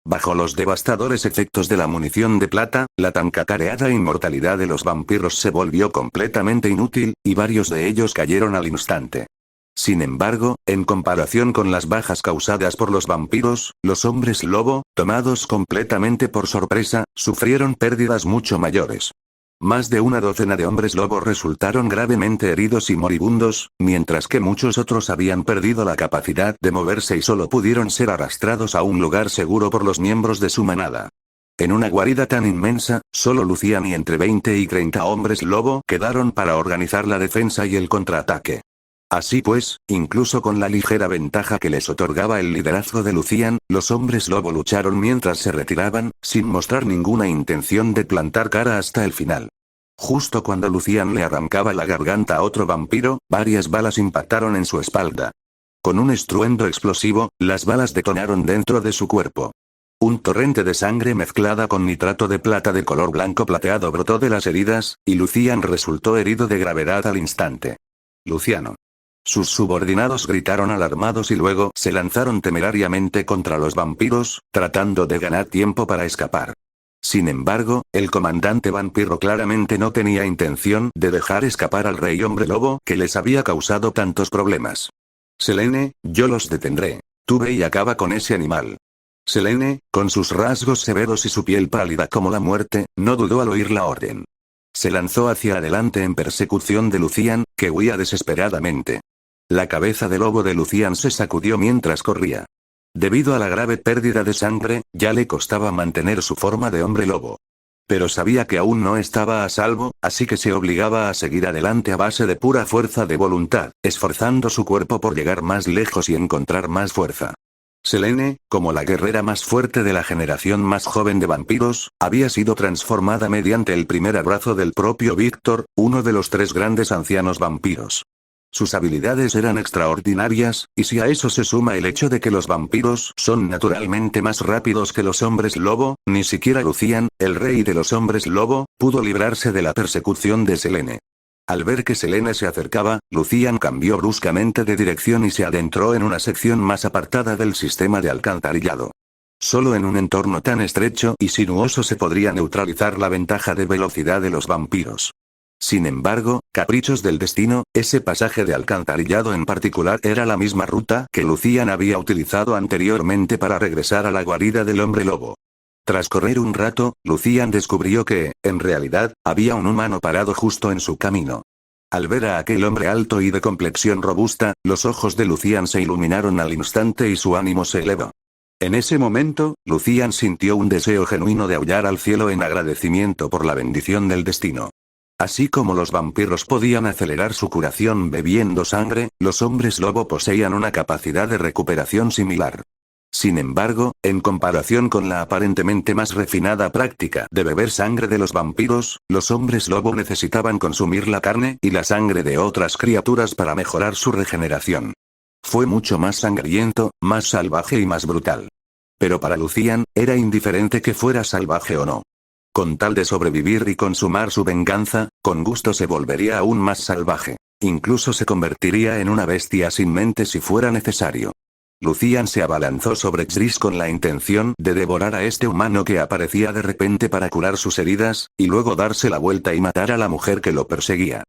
Bajo los devastadores efectos de la munición de plata, la tan cacareada inmortalidad de los vampiros se volvió completamente inútil, y varios de ellos cayeron al instante. Sin embargo, en comparación con las bajas causadas por los vampiros, los hombres lobo, tomados completamente por sorpresa, sufrieron pérdidas mucho mayores. Más de una docena de hombres lobo resultaron gravemente heridos y moribundos, mientras que muchos otros habían perdido la capacidad de moverse y solo pudieron ser arrastrados a un lugar seguro por los miembros de su manada. En una guarida tan inmensa, solo Lucian y entre 20 y 30 hombres lobo quedaron para organizar la defensa y el contraataque. Así pues, incluso con la ligera ventaja que les otorgaba el liderazgo de Lucian, los hombres lobo lucharon mientras se retiraban, sin mostrar ninguna intención de plantar cara hasta el final. Justo cuando Lucian le arrancaba la garganta a otro vampiro, varias balas impactaron en su espalda. Con un estruendo explosivo, las balas detonaron dentro de su cuerpo. Un torrente de sangre mezclada con nitrato de plata de color blanco plateado brotó de las heridas, y Lucian resultó herido de gravedad al instante. Luciano. Sus subordinados gritaron alarmados y luego se lanzaron temerariamente contra los vampiros, tratando de ganar tiempo para escapar. Sin embargo, el comandante vampiro claramente no tenía intención de dejar escapar al rey hombre lobo que les había causado tantos problemas. Selene, yo los detendré. Tú ve y acaba con ese animal. Selene, con sus rasgos severos y su piel pálida como la muerte, no dudó al oír la orden. Se lanzó hacia adelante en persecución de Lucian, que huía desesperadamente. La cabeza de lobo de Lucian se sacudió mientras corría. Debido a la grave pérdida de sangre, ya le costaba mantener su forma de hombre lobo. Pero sabía que aún no estaba a salvo, así que se obligaba a seguir adelante a base de pura fuerza de voluntad, esforzando su cuerpo por llegar más lejos y encontrar más fuerza. Selene, como la guerrera más fuerte de la generación más joven de vampiros, había sido transformada mediante el primer abrazo del propio Víctor, uno de los 3 grandes ancianos vampiros. Sus habilidades eran extraordinarias, y si a eso se suma el hecho de que los vampiros son naturalmente más rápidos que los hombres lobo, ni siquiera Lucian, el rey de los hombres lobo, pudo librarse de la persecución de Selene. Al ver que Selene se acercaba, Lucian cambió bruscamente de dirección y se adentró en una sección más apartada del sistema de alcantarillado. Solo en un entorno tan estrecho y sinuoso se podría neutralizar la ventaja de velocidad de los vampiros. Sin embargo, caprichos del destino, ese pasaje de alcantarillado en particular era la misma ruta que Lucian había utilizado anteriormente para regresar a la guarida del hombre lobo. Tras correr un rato, Lucian descubrió que, en realidad, había un humano parado justo en su camino. Al ver a aquel hombre alto y de complexión robusta, los ojos de Lucian se iluminaron al instante y su ánimo se elevó. En ese momento, Lucian sintió un deseo genuino de aullar al cielo en agradecimiento por la bendición del destino. Así como los vampiros podían acelerar su curación bebiendo sangre, los hombres lobo poseían una capacidad de recuperación similar. Sin embargo, en comparación con la aparentemente más refinada práctica de beber sangre de los vampiros, los hombres lobo necesitaban consumir la carne y la sangre de otras criaturas para mejorar su regeneración. Fue mucho más sangriento, más salvaje y más brutal. Pero para Lucian, era indiferente que fuera salvaje o no. Con tal de sobrevivir y consumar su venganza, con gusto se volvería aún más salvaje. Incluso se convertiría en una bestia sin mente si fuera necesario. Lucian se abalanzó sobre Xris con la intención de devorar a este humano que aparecía de repente para curar sus heridas, y luego darse la vuelta y matar a la mujer que lo perseguía.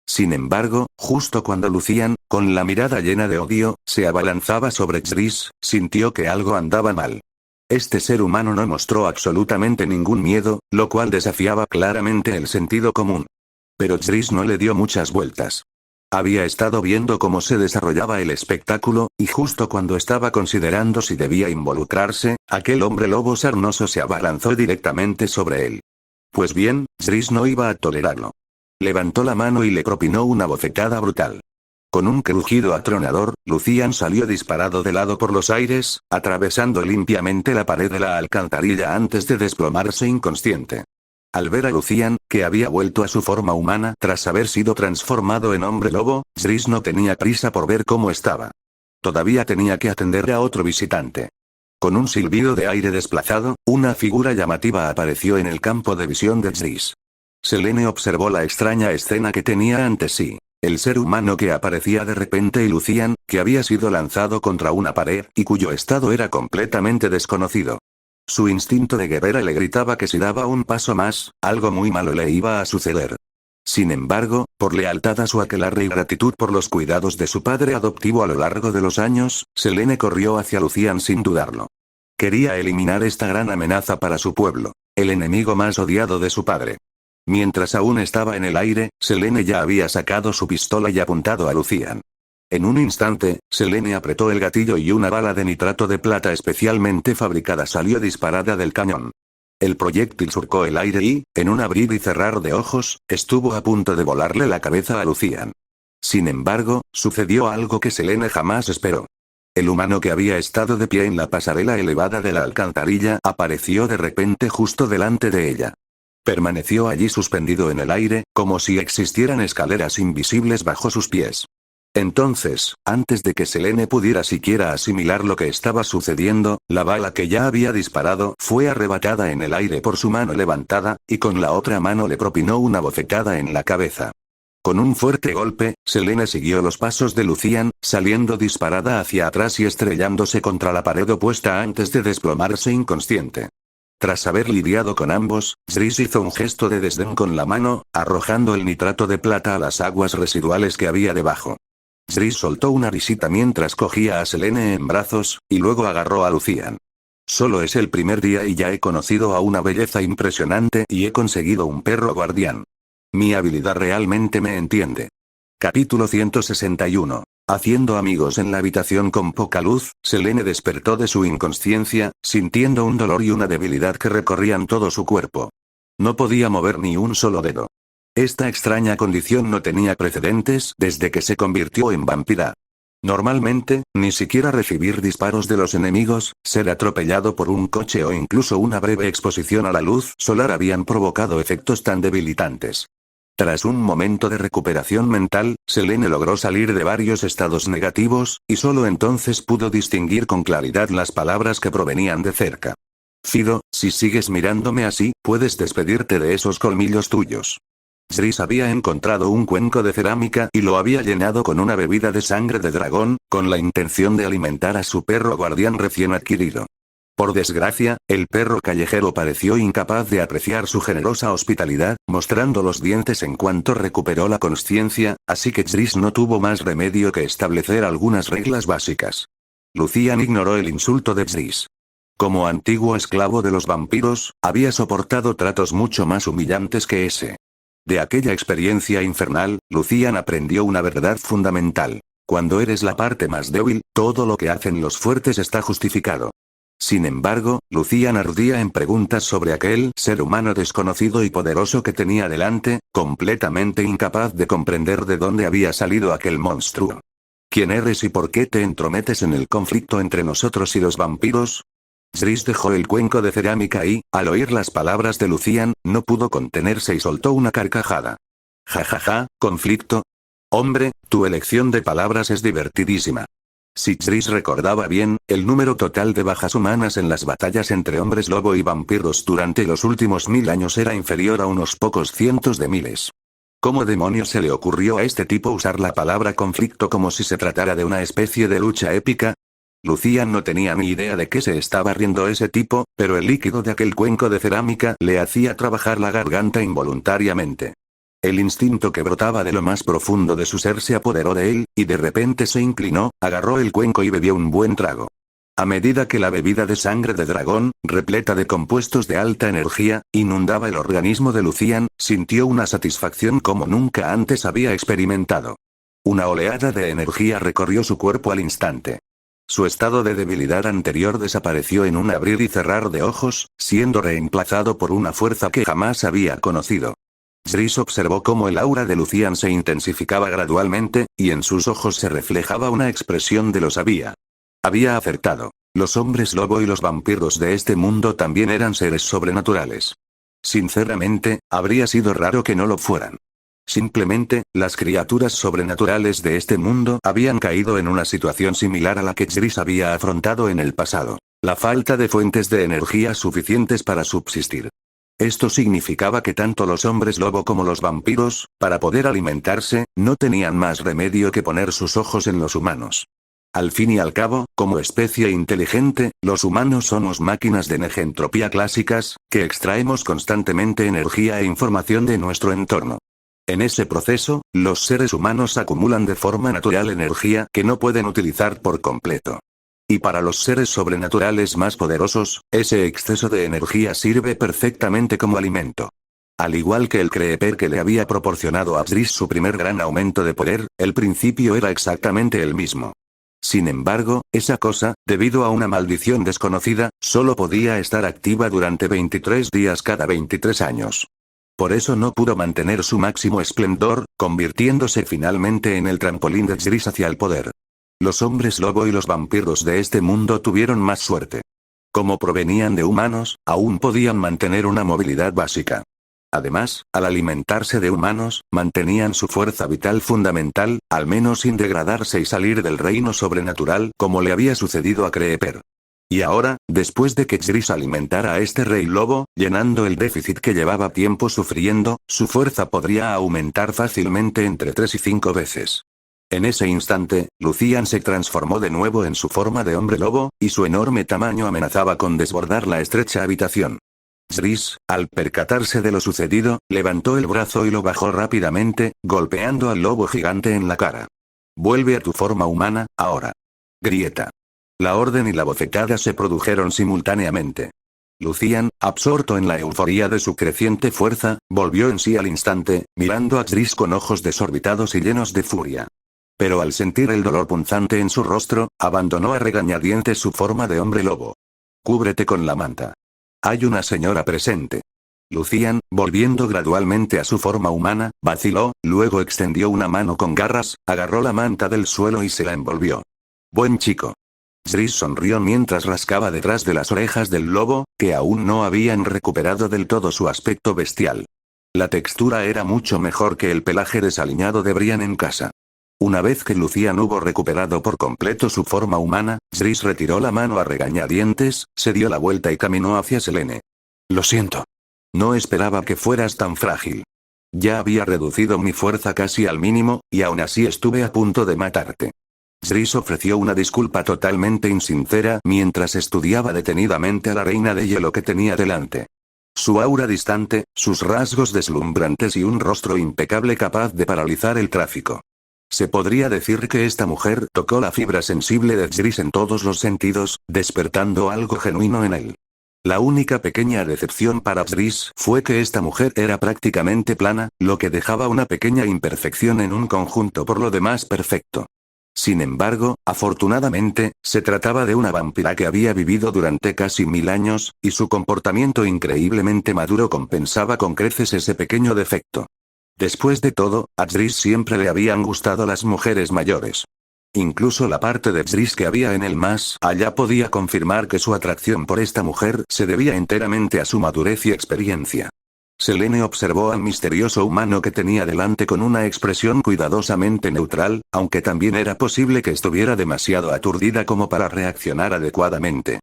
Sin embargo, justo cuando Lucian, con la mirada llena de odio, se abalanzaba sobre Xris, sintió que algo andaba mal. Este ser humano no mostró absolutamente ningún miedo, lo cual desafiaba claramente el sentido común. Pero Xris no le dio muchas vueltas. Había estado viendo cómo se desarrollaba el espectáculo, y justo cuando estaba considerando si debía involucrarse, aquel hombre lobo sarnoso se abalanzó directamente sobre él. Pues bien, Xris no iba a tolerarlo. Levantó la mano y le propinó una bofetada brutal. Con un crujido atronador, Lucian salió disparado de lado por los aires, atravesando limpiamente la pared de la alcantarilla antes de desplomarse inconsciente. Al ver a Lucian, que había vuelto a su forma humana tras haber sido transformado en hombre lobo, Xris no tenía prisa por ver cómo estaba. Todavía tenía que atender a otro visitante. Con un silbido de aire desplazado, una figura llamativa apareció en el campo de visión de Xris. Selene observó la extraña escena que tenía ante sí. El ser humano que aparecía de repente y Lucian, que había sido lanzado contra una pared y cuyo estado era completamente desconocido. Su instinto de guerrera le gritaba que si daba un paso más, algo muy malo le iba a suceder. Sin embargo, por lealtad a su aquelarre y gratitud por los cuidados de su padre adoptivo a lo largo de los años, Selene corrió hacia Lucian sin dudarlo. Quería eliminar esta gran amenaza para su pueblo, el enemigo más odiado de su padre. Mientras aún estaba en el aire, Selene ya había sacado su pistola y apuntado a Lucian. En un instante, Selene apretó el gatillo y una bala de nitrato de plata especialmente fabricada salió disparada del cañón. El proyectil surcó el aire y, en un abrir y cerrar de ojos, estuvo a punto de volarle la cabeza a Lucian. Sin embargo, sucedió algo que Selene jamás esperó. El humano que había estado de pie en la pasarela elevada de la alcantarilla apareció de repente justo delante de ella. Permaneció allí suspendido en el aire, como si existieran escaleras invisibles bajo sus pies. Entonces, antes de que Selene pudiera siquiera asimilar lo que estaba sucediendo, la bala que ya había disparado fue arrebatada en el aire por su mano levantada, y con la otra mano le propinó una bofetada en la cabeza. Con un fuerte golpe, Selene siguió los pasos de Lucian, saliendo disparada hacia atrás y estrellándose contra la pared opuesta antes de desplomarse inconsciente. Tras haber lidiado con ambos, Xris hizo un gesto de desdén con la mano, arrojando el nitrato de plata a las aguas residuales que había debajo. Xris soltó una risita mientras cogía a Selene en brazos, y luego agarró a Lucian. Solo es el primer día y ya he conocido a una belleza impresionante y he conseguido un perro guardián. Mi habilidad realmente me entiende. Capítulo 161. Haciendo amigos en la habitación con poca luz, Selene despertó de su inconsciencia, sintiendo un dolor y una debilidad que recorrían todo su cuerpo. No podía mover ni un solo dedo. Esta extraña condición no tenía precedentes desde que se convirtió en vampira. Normalmente, ni siquiera recibir disparos de los enemigos, ser atropellado por un coche o incluso una breve exposición a la luz solar habían provocado efectos tan debilitantes. Tras un momento de recuperación mental, Selene logró salir de varios estados negativos, y solo entonces pudo distinguir con claridad las palabras que provenían de cerca. Fido, si sigues mirándome así, puedes despedirte de esos colmillos tuyos. Xris había encontrado un cuenco de cerámica y lo había llenado con una bebida de sangre de dragón, con la intención de alimentar a su perro guardián recién adquirido. Por desgracia, el perro callejero pareció incapaz de apreciar su generosa hospitalidad, mostrando los dientes en cuanto recuperó la consciencia, así que Xris no tuvo más remedio que establecer algunas reglas básicas. Lucian ignoró el insulto de Xris. Como antiguo esclavo de los vampiros, había soportado tratos mucho más humillantes que ese. De aquella experiencia infernal, Lucian aprendió una verdad fundamental. Cuando eres la parte más débil, todo lo que hacen los fuertes está justificado. Sin embargo, Lucian ardía en preguntas sobre aquel ser humano desconocido y poderoso que tenía delante, completamente incapaz de comprender de dónde había salido aquel monstruo. ¿Quién eres y por qué te entrometes en el conflicto entre nosotros y los vampiros? Xris dejó el cuenco de cerámica y, al oír las palabras de Lucian, no pudo contenerse y soltó una carcajada. «Ja, conflicto. Hombre, tu elección de palabras es divertidísima. Si Zris recordaba bien, el número total de bajas humanas en las batallas entre hombres lobo y vampiros durante los últimos 1000 años era inferior a unos pocos cientos de miles. ¿Cómo demonios se le ocurrió a este tipo usar la palabra conflicto como si se tratara de una especie de lucha épica? Lucian no tenía ni idea de qué se estaba riendo ese tipo, pero el líquido de aquel cuenco de cerámica le hacía trabajar la garganta involuntariamente. El instinto que brotaba de lo más profundo de su ser se apoderó de él, y de repente se inclinó, agarró el cuenco y bebió un buen trago. A medida que la bebida de sangre de dragón, repleta de compuestos de alta energía, inundaba el organismo de Lucian, sintió una satisfacción como nunca antes había experimentado. Una oleada de energía recorrió su cuerpo al instante. Su estado de debilidad anterior desapareció en un abrir y cerrar de ojos, siendo reemplazado por una fuerza que jamás había conocido. Zris observó cómo el aura de Lucian se intensificaba gradualmente, y en sus ojos se reflejaba una expresión de lo sabía. Había acertado. Los hombres lobo y los vampiros de este mundo también eran seres sobrenaturales. Sinceramente, habría sido raro que no lo fueran. Simplemente, las criaturas sobrenaturales de este mundo habían caído en una situación similar a la que Zris había afrontado en el pasado. La falta de fuentes de energía suficientes para subsistir. Esto significaba que tanto los hombres lobo como los vampiros, para poder alimentarse, no tenían más remedio que poner sus ojos en los humanos. Al fin y al cabo, como especie inteligente, los humanos somos máquinas de negentropía clásicas, que extraemos constantemente energía e información de nuestro entorno. En ese proceso, los seres humanos acumulan de forma natural energía que no pueden utilizar por completo. Y para los seres sobrenaturales más poderosos, ese exceso de energía sirve perfectamente como alimento. Al igual que el creeper que le había proporcionado a Zris su primer gran aumento de poder, el principio era exactamente el mismo. Sin embargo, esa cosa, debido a una maldición desconocida, solo podía estar activa durante 23 días cada 23 años. Por eso no pudo mantener su máximo esplendor, convirtiéndose finalmente en el trampolín de Zris hacia el poder. Los hombres lobo y los vampiros de este mundo tuvieron más suerte. Como provenían de humanos, aún podían mantener una movilidad básica. Además, al alimentarse de humanos, mantenían su fuerza vital fundamental, al menos sin degradarse y salir del reino sobrenatural como le había sucedido a Creeper. Y ahora, después de que Zris alimentara a este rey lobo, llenando el déficit que llevaba tiempo sufriendo, su fuerza podría aumentar fácilmente entre 3 y 5 veces. En ese instante, Lucian se transformó de nuevo en su forma de hombre lobo, y su enorme tamaño amenazaba con desbordar la estrecha habitación. Zris, al percatarse de lo sucedido, levantó el brazo y lo bajó rápidamente, golpeando al lobo gigante en la cara. «Vuelve a tu forma humana, ahora». Grieta. La orden y la bofetada se produjeron simultáneamente. Lucian, absorto en la euforía de su creciente fuerza, volvió en sí al instante, mirando a Zris con ojos desorbitados y llenos de furia. Pero al sentir el dolor punzante en su rostro, abandonó a regañadientes su forma de hombre lobo. «Cúbrete con la manta. Hay una señora presente». Lucian, volviendo gradualmente a su forma humana, vaciló, luego extendió una mano con garras, agarró la manta del suelo y se la envolvió. «Buen chico». Zris sonrió mientras rascaba detrás de las orejas del lobo, que aún no habían recuperado del todo su aspecto bestial. La textura era mucho mejor que el pelaje desaliñado de Brian en casa. Una vez que Lucian hubo recuperado por completo su forma humana, Zris retiró la mano a regañadientes, se dio la vuelta y caminó hacia Selene. «Lo siento. No esperaba que fueras tan frágil. Ya había reducido mi fuerza casi al mínimo, y aún así estuve a punto de matarte». Zris ofreció una disculpa totalmente insincera mientras estudiaba detenidamente a la reina de hielo que tenía delante. Su aura distante, sus rasgos deslumbrantes y un rostro impecable capaz de paralizar el tráfico. Se podría decir que esta mujer tocó la fibra sensible de Zris en todos los sentidos, despertando algo genuino en él. La única pequeña decepción para Zris fue que esta mujer era prácticamente plana, lo que dejaba una pequeña imperfección en un conjunto por lo demás perfecto. Sin embargo, afortunadamente, se trataba de una vampira que había vivido durante casi 1000 años, y su comportamiento increíblemente maduro compensaba con creces ese pequeño defecto. Después de todo, a Zris siempre le habían gustado las mujeres mayores. Incluso la parte de Zris que había en el más allá podía confirmar que su atracción por esta mujer se debía enteramente a su madurez y experiencia. Selene observó al misterioso humano que tenía delante con una expresión cuidadosamente neutral, aunque también era posible que estuviera demasiado aturdida como para reaccionar adecuadamente.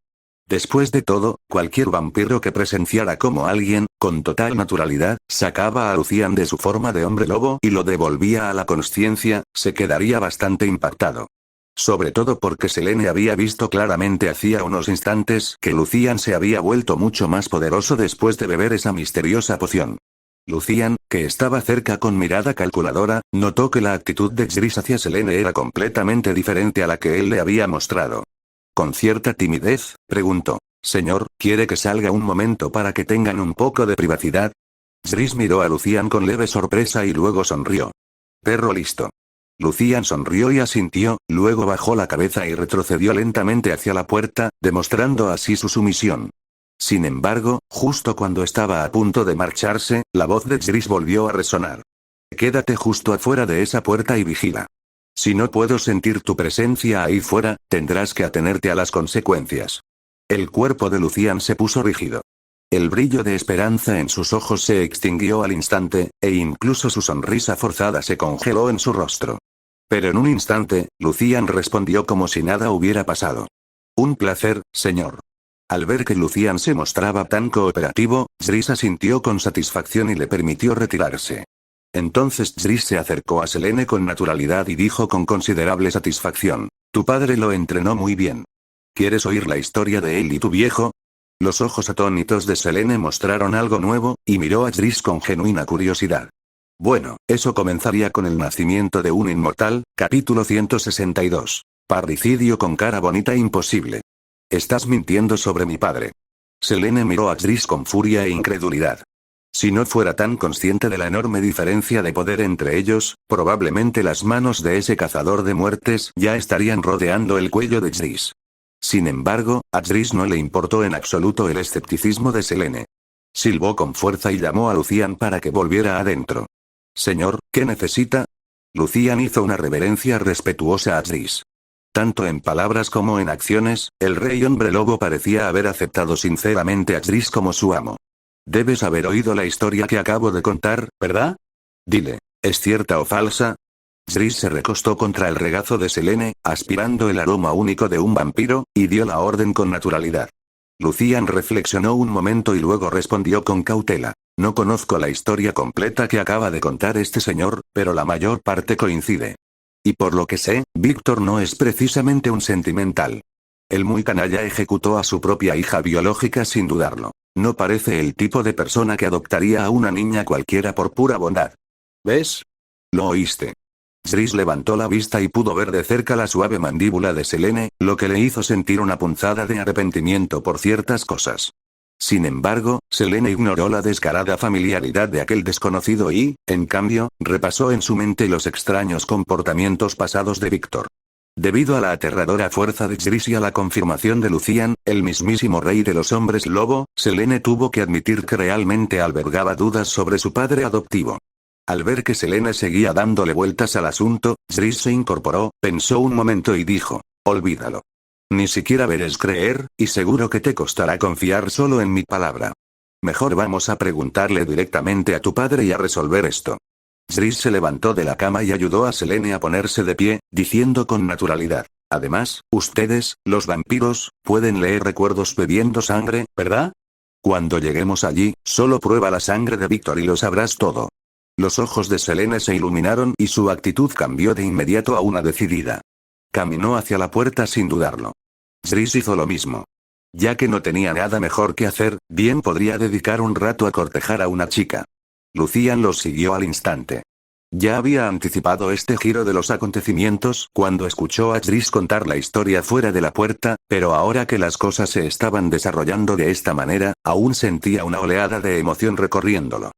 Después de todo, cualquier vampiro que presenciara cómo alguien, con total naturalidad, sacaba a Lucian de su forma de hombre lobo y lo devolvía a la consciencia, se quedaría bastante impactado. Sobre todo porque Selene había visto claramente hacía unos instantes que Lucian se había vuelto mucho más poderoso después de beber esa misteriosa poción. Lucian, que estaba cerca con mirada calculadora, notó que la actitud de Gris hacia Selene era completamente diferente a la que él le había mostrado. Con cierta timidez, preguntó: «Señor, ¿quiere que salga un momento para que tengan un poco de privacidad?» Gris miró a Lucian con leve sorpresa y luego sonrió. «Perro listo». Lucian sonrió y asintió, luego bajó la cabeza y retrocedió lentamente hacia la puerta, demostrando así su sumisión. Sin embargo, justo cuando estaba a punto de marcharse, la voz de Gris volvió a resonar. «Quédate justo afuera de esa puerta y vigila. Si no puedo sentir tu presencia ahí fuera, tendrás que atenerte a las consecuencias». El cuerpo de Lucian se puso rígido. El brillo de esperanza en sus ojos se extinguió al instante, e incluso su sonrisa forzada se congeló en su rostro. Pero en un instante, Lucian respondió como si nada hubiera pasado. «Un placer, señor». Al ver que Lucian se mostraba tan cooperativo, Gris asintió con satisfacción y le permitió retirarse. Entonces Gris se acercó a Selene con naturalidad y dijo con considerable satisfacción: «Tu padre lo entrenó muy bien. ¿Quieres oír la historia de él y tu viejo?» Los ojos atónitos de Selene mostraron algo nuevo, y miró a Gris con genuina curiosidad. Bueno, eso comenzaría con el nacimiento de un inmortal, capítulo 162. Parricidio con cara bonita imposible. «Estás mintiendo sobre mi padre». Selene miró a Gris con furia e incredulidad. Si no fuera tan consciente de la enorme diferencia de poder entre ellos, probablemente las manos de ese cazador de muertes ya estarían rodeando el cuello de Gris. Sin embargo, a Gris no le importó en absoluto el escepticismo de Selene. Silbó con fuerza y llamó a Lucian para que volviera adentro. «Señor, ¿qué necesita?» Lucian hizo una reverencia respetuosa a Gris. Tanto en palabras como en acciones, el rey hombre lobo parecía haber aceptado sinceramente a Gris como su amo. «Debes haber oído la historia que acabo de contar, ¿verdad? Dile, ¿es cierta o falsa?» Gris se recostó contra el regazo de Selene, aspirando el aroma único de un vampiro, y dio la orden con naturalidad. Lucian reflexionó un momento y luego respondió con cautela: «No conozco la historia completa que acaba de contar este señor, pero la mayor parte coincide. Y por lo que sé, Víctor no es precisamente un sentimental. El muy canalla ejecutó a su propia hija biológica sin dudarlo. No parece el tipo de persona que adoptaría a una niña cualquiera por pura bondad. ¿Ves? ¿Lo oíste?» Gris levantó la vista y pudo ver de cerca la suave mandíbula de Selene, lo que le hizo sentir una punzada de arrepentimiento por ciertas cosas. Sin embargo, Selene ignoró la descarada familiaridad de aquel desconocido y, en cambio, repasó en su mente los extraños comportamientos pasados de Víctor. Debido a la aterradora fuerza de Gris y a la confirmación de Lucian, el mismísimo rey de los hombres lobo, Selene tuvo que admitir que realmente albergaba dudas sobre su padre adoptivo. Al ver que Selene seguía dándole vueltas al asunto, Gris se incorporó, pensó un momento y dijo: «Olvídalo. Ni siquiera veres creer, y seguro que te costará confiar solo en mi palabra. Mejor vamos a preguntarle directamente a tu padre y a resolver esto». Gris se levantó de la cama y ayudó a Selene a ponerse de pie, diciendo con naturalidad: «Además, ustedes, los vampiros, pueden leer recuerdos bebiendo sangre, ¿verdad? Cuando lleguemos allí, solo prueba la sangre de Víctor y lo sabrás todo». Los ojos de Selene se iluminaron y su actitud cambió de inmediato a una decidida. Caminó hacia la puerta sin dudarlo. Gris hizo lo mismo. Ya que no tenía nada mejor que hacer, bien podría dedicar un rato a cortejar a una chica. Lucian los siguió al instante. Ya había anticipado este giro de los acontecimientos cuando escuchó a Gris contar la historia fuera de la puerta, pero ahora que las cosas se estaban desarrollando de esta manera, aún sentía una oleada de emoción recorriéndolo.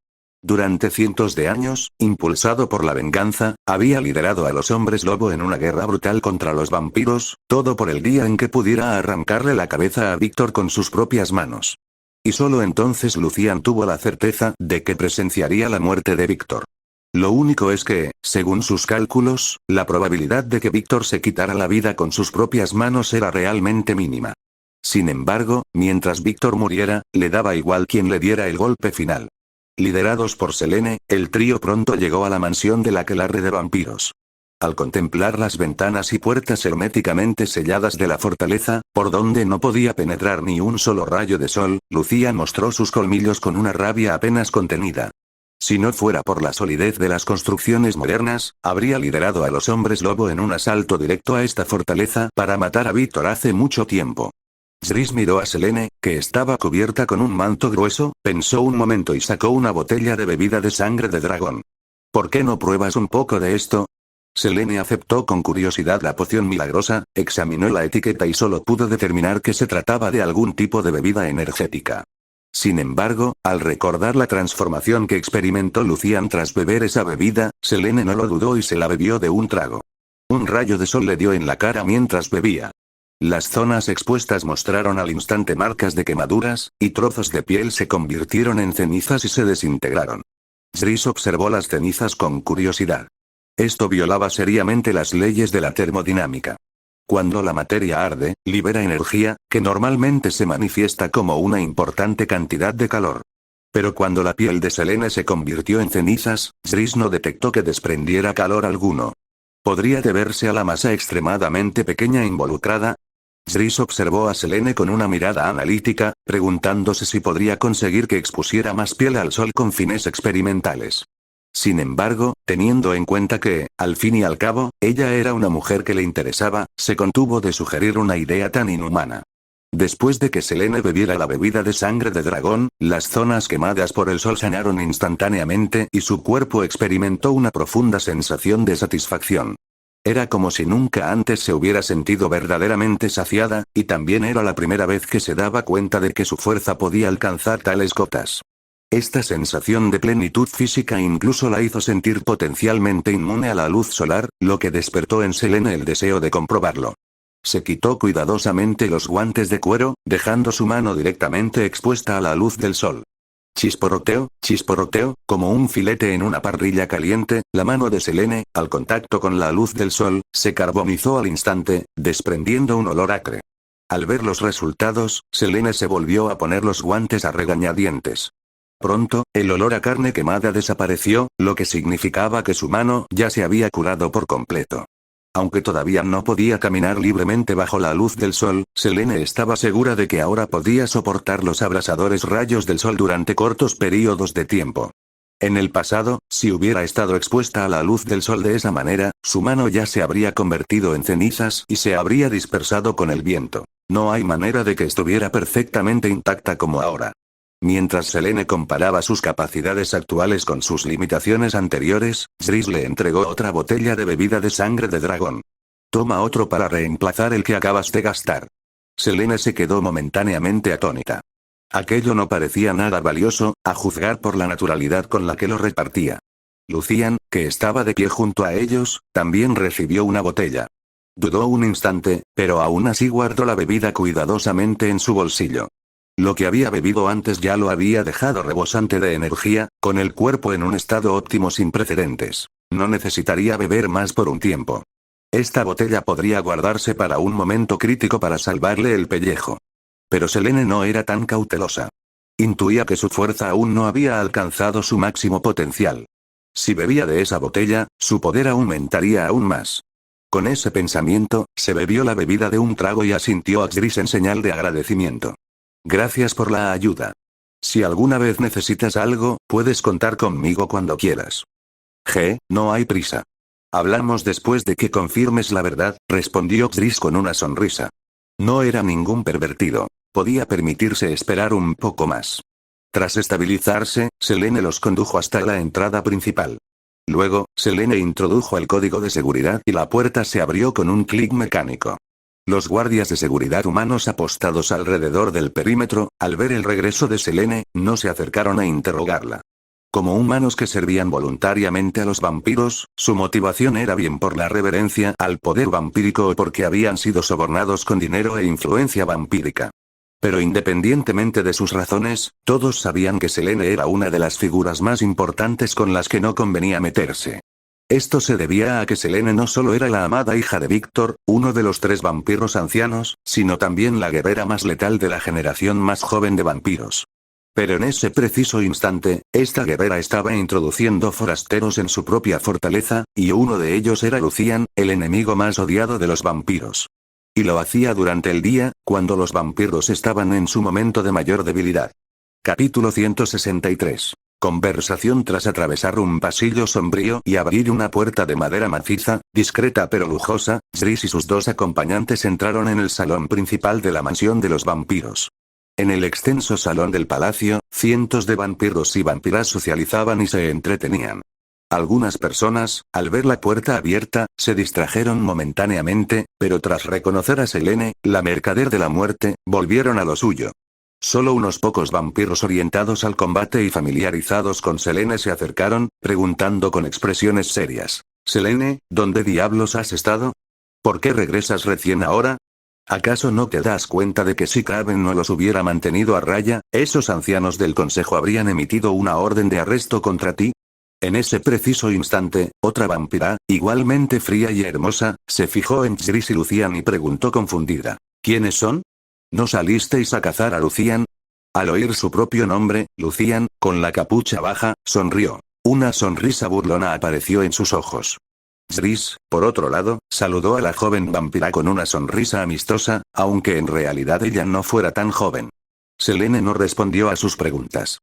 Durante cientos de años, impulsado por la venganza, había liderado a los hombres lobo en una guerra brutal contra los vampiros, todo por el día en que pudiera arrancarle la cabeza a Víctor con sus propias manos. Y solo entonces Lucian tuvo la certeza de que presenciaría la muerte de Víctor. Lo único es que, según sus cálculos, la probabilidad de que Víctor se quitara la vida con sus propias manos era realmente mínima. Sin embargo, mientras Víctor muriera, le daba igual quién le diera el golpe final. Liderados por Selene, el trío pronto llegó a la mansión del aquelarre de vampiros. Al contemplar las ventanas y puertas herméticamente selladas de la fortaleza, por donde no podía penetrar ni un solo rayo de sol, Lucian mostró sus colmillos con una rabia apenas contenida. Si no fuera por la solidez de las construcciones modernas, habría liderado a los hombres lobo en un asalto directo a esta fortaleza para matar a Víctor hace mucho tiempo. Zris miró a Selene, que estaba cubierta con un manto grueso, pensó un momento y sacó una botella de bebida de sangre de dragón. ¿Por qué no pruebas un poco de esto? Selene aceptó con curiosidad la poción milagrosa, examinó la etiqueta y solo pudo determinar que se trataba de algún tipo de bebida energética. Sin embargo, al recordar la transformación que experimentó Lucian tras beber esa bebida, Selene no lo dudó y se la bebió de un trago. Un rayo de sol le dio en la cara mientras bebía. Las zonas expuestas mostraron al instante marcas de quemaduras, y trozos de piel se convirtieron en cenizas y se desintegraron. Zris observó las cenizas con curiosidad. Esto violaba seriamente las leyes de la termodinámica. Cuando la materia arde, libera energía, que normalmente se manifiesta como una importante cantidad de calor. Pero cuando la piel de Selene se convirtió en cenizas, Zris no detectó que desprendiera calor alguno. ¿Podría deberse a la masa extremadamente pequeña involucrada? Zris observó a Selene con una mirada analítica, preguntándose si podría conseguir que expusiera más piel al sol con fines experimentales. Sin embargo, teniendo en cuenta que, al fin y al cabo, ella era una mujer que le interesaba, se contuvo de sugerir una idea tan inhumana. Después de que Selene bebiera la bebida de sangre de dragón, las zonas quemadas por el sol sanaron instantáneamente y su cuerpo experimentó una profunda sensación de satisfacción. Era como si nunca antes se hubiera sentido verdaderamente saciada, y también era la primera vez que se daba cuenta de que su fuerza podía alcanzar tales cotas. Esta sensación de plenitud física incluso la hizo sentir potencialmente inmune a la luz solar, lo que despertó en Selene el deseo de comprobarlo. Se quitó cuidadosamente los guantes de cuero, dejando su mano directamente expuesta a la luz del sol. Chisporroteo, como un filete en una parrilla caliente, la mano de Selene, al contacto con la luz del sol, se carbonizó al instante, desprendiendo un olor acre. Al ver los resultados, Selene se volvió a poner los guantes a regañadientes. Pronto, el olor a carne quemada desapareció, lo que significaba que su mano ya se había curado por completo. Aunque todavía no podía caminar libremente bajo la luz del sol, Selene estaba segura de que ahora podía soportar los abrasadores rayos del sol durante cortos períodos de tiempo. En el pasado, si hubiera estado expuesta a la luz del sol de esa manera, su mano ya se habría convertido en cenizas y se habría dispersado con el viento. No hay manera de que estuviera perfectamente intacta como ahora. Mientras Selene comparaba sus capacidades actuales con sus limitaciones anteriores, Zris le entregó otra botella de bebida de sangre de dragón. Toma otro para reemplazar el que acabas de gastar. Selene se quedó momentáneamente atónita. Aquello no parecía nada valioso, a juzgar por la naturalidad con la que lo repartía. Lucian, que estaba de pie junto a ellos, también recibió una botella. Dudó un instante, pero aún así guardó la bebida cuidadosamente en su bolsillo. Lo que había bebido antes ya lo había dejado rebosante de energía, con el cuerpo en un estado óptimo sin precedentes. No necesitaría beber más por un tiempo. Esta botella podría guardarse para un momento crítico para salvarle el pellejo. Pero Selene no era tan cautelosa. Intuía que su fuerza aún no había alcanzado su máximo potencial. Si bebía de esa botella, su poder aumentaría aún más. Con ese pensamiento, se bebió la bebida de un trago y asintió a Zris en señal de agradecimiento. Gracias por la ayuda. Si alguna vez necesitas algo, puedes contar conmigo cuando quieras. No hay prisa. Hablamos después de que confirmes la verdad, respondió Zris con una sonrisa. No era ningún pervertido. Podía permitirse esperar un poco más. Tras estabilizarse, Selene los condujo hasta la entrada principal. Luego, Selene introdujo el código de seguridad y la puerta se abrió con un clic mecánico. Los guardias de seguridad humanos apostados alrededor del perímetro, al ver el regreso de Selene, no se acercaron a interrogarla. Como humanos que servían voluntariamente a los vampiros, su motivación era bien por la reverencia al poder vampírico o porque habían sido sobornados con dinero e influencia vampírica. Pero independientemente de sus razones, todos sabían que Selene era una de las figuras más importantes con las que no convenía meterse. Esto se debía a que Selene no solo era la amada hija de Víctor, uno de los 3 vampiros ancianos, sino también la guerrera más letal de la generación más joven de vampiros. Pero en ese preciso instante, esta guerrera estaba introduciendo forasteros en su propia fortaleza, y uno de ellos era Lucian, el enemigo más odiado de los vampiros. Y lo hacía durante el día, cuando los vampiros estaban en su momento de mayor debilidad. Capítulo 163. Conversación. Tras atravesar un pasillo sombrío y abrir una puerta de madera maciza, discreta pero lujosa, Zris y sus dos acompañantes entraron en el salón principal de la mansión de los vampiros. En el extenso salón del palacio, cientos de vampiros y vampiras socializaban y se entretenían. Algunas personas, al ver la puerta abierta, se distrajeron momentáneamente, pero tras reconocer a Selene, la mercader de la muerte, volvieron a lo suyo. Solo unos pocos vampiros orientados al combate y familiarizados con Selene se acercaron, preguntando con expresiones serias: «Selene, ¿dónde diablos has estado? ¿Por qué regresas recién ahora? ¿Acaso no te das cuenta de que si Kraven no los hubiera mantenido a raya, esos ancianos del consejo habrían emitido una orden de arresto contra ti?» En ese preciso instante, otra vampira, igualmente fría y hermosa, se fijó en Zris y Lucian y preguntó confundida: «¿Quiénes son? ¿No salisteis a cazar a Lucian?» Al oír su propio nombre, Lucian, con la capucha baja, sonrió. Una sonrisa burlona apareció en sus ojos. Zris, por otro lado, saludó a la joven vampira con una sonrisa amistosa, aunque en realidad ella no fuera tan joven. Selene no respondió a sus preguntas.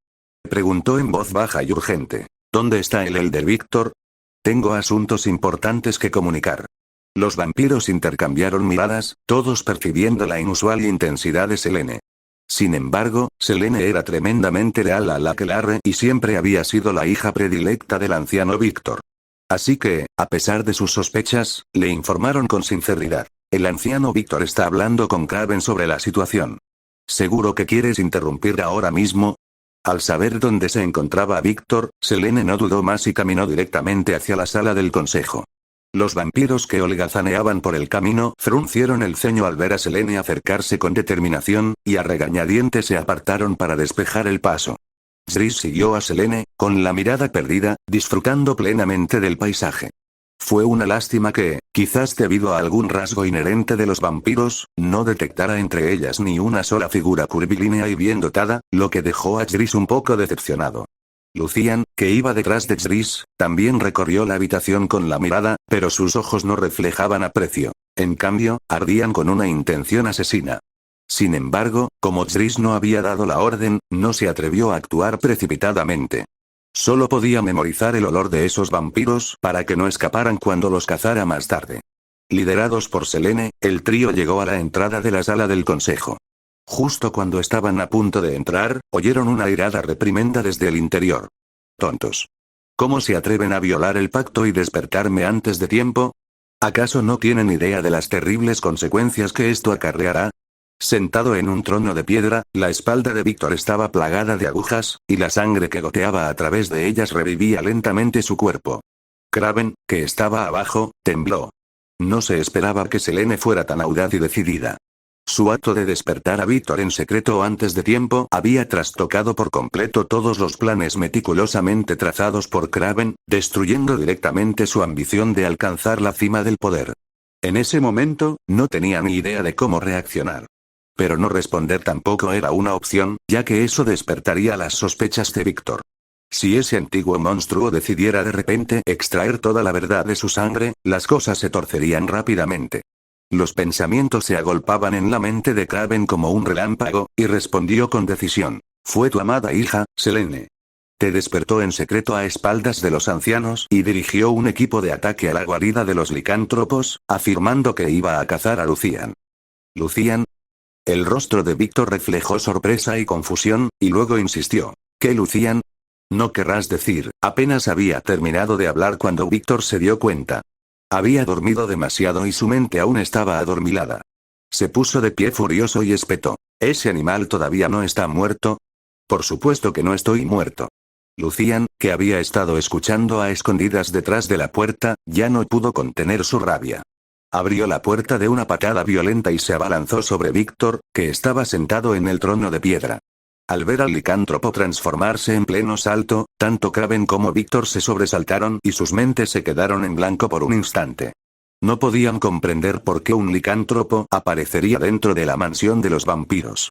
Preguntó en voz baja y urgente: «¿Dónde está el Elder Víctor? Tengo asuntos importantes que comunicar». Los vampiros intercambiaron miradas, todos percibiendo la inusual intensidad de Selene. Sin embargo, Selene era tremendamente leal a la Aquelarre y siempre había sido la hija predilecta del anciano Víctor. Así que, a pesar de sus sospechas, le informaron con sinceridad: «El anciano Víctor está hablando con Kraven sobre la situación. ¿Seguro que quieres interrumpir ahora mismo?» Al saber dónde se encontraba Víctor, Selene no dudó más y caminó directamente hacia la sala del consejo. Los vampiros que holgazaneaban por el camino fruncieron el ceño al ver a Selene acercarse con determinación, y a regañadientes se apartaron para despejar el paso. Zris siguió a Selene, con la mirada perdida, disfrutando plenamente del paisaje. Fue una lástima que, quizás debido a algún rasgo inherente de los vampiros, no detectara entre ellas ni una sola figura curvilínea y bien dotada, lo que dejó a Zris un poco decepcionado. Lucian, que iba detrás de Zris, también recorrió la habitación con la mirada, pero sus ojos no reflejaban aprecio. En cambio, ardían con una intención asesina. Sin embargo, como Zris no había dado la orden, no se atrevió a actuar precipitadamente. Solo podía memorizar el olor de esos vampiros para que no escaparan cuando los cazara más tarde. Liderados por Selene, el trío llegó a la entrada de la sala del consejo. Justo cuando estaban a punto de entrar, oyeron una airada reprimenda desde el interior. «Tontos. ¿Cómo se atreven a violar el pacto y despertarme antes de tiempo? ¿Acaso no tienen idea de las terribles consecuencias que esto acarreará?» Sentado en un trono de piedra, la espalda de Víctor estaba plagada de agujas, y la sangre que goteaba a través de ellas revivía lentamente su cuerpo. Kraven, que estaba abajo, tembló. No se esperaba que Selene fuera tan audaz y decidida. Su acto de despertar a Víctor en secreto antes de tiempo había trastocado por completo todos los planes meticulosamente trazados por Kraven, destruyendo directamente su ambición de alcanzar la cima del poder. En ese momento, no tenía ni idea de cómo reaccionar. Pero no responder tampoco era una opción, ya que eso despertaría las sospechas de Víctor. Si ese antiguo monstruo decidiera de repente extraer toda la verdad de su sangre, las cosas se torcerían rápidamente. Los pensamientos se agolpaban en la mente de Kraven como un relámpago, y respondió con decisión: «Fue tu amada hija, Selene. Te despertó en secreto a espaldas de los ancianos y dirigió un equipo de ataque a la guarida de los licántropos, afirmando que iba a cazar a Lucian». «¿Lucian?» El rostro de Víctor reflejó sorpresa y confusión, y luego insistió: «¿Qué Lucian? No querrás decir». Apenas había terminado de hablar cuando Víctor se dio cuenta. Había dormido demasiado y su mente aún estaba adormilada. Se puso de pie furioso y espetó: «¿Ese animal todavía no está muerto?» «Por supuesto que no estoy muerto». Lucian, que había estado escuchando a escondidas detrás de la puerta, ya no pudo contener su rabia. Abrió la puerta de una patada violenta y se abalanzó sobre Víctor, que estaba sentado en el trono de piedra. Al ver al licántropo transformarse en pleno salto, tanto Kraven como Víctor se sobresaltaron y sus mentes se quedaron en blanco por un instante. No podían comprender por qué un licántropo aparecería dentro de la mansión de los vampiros.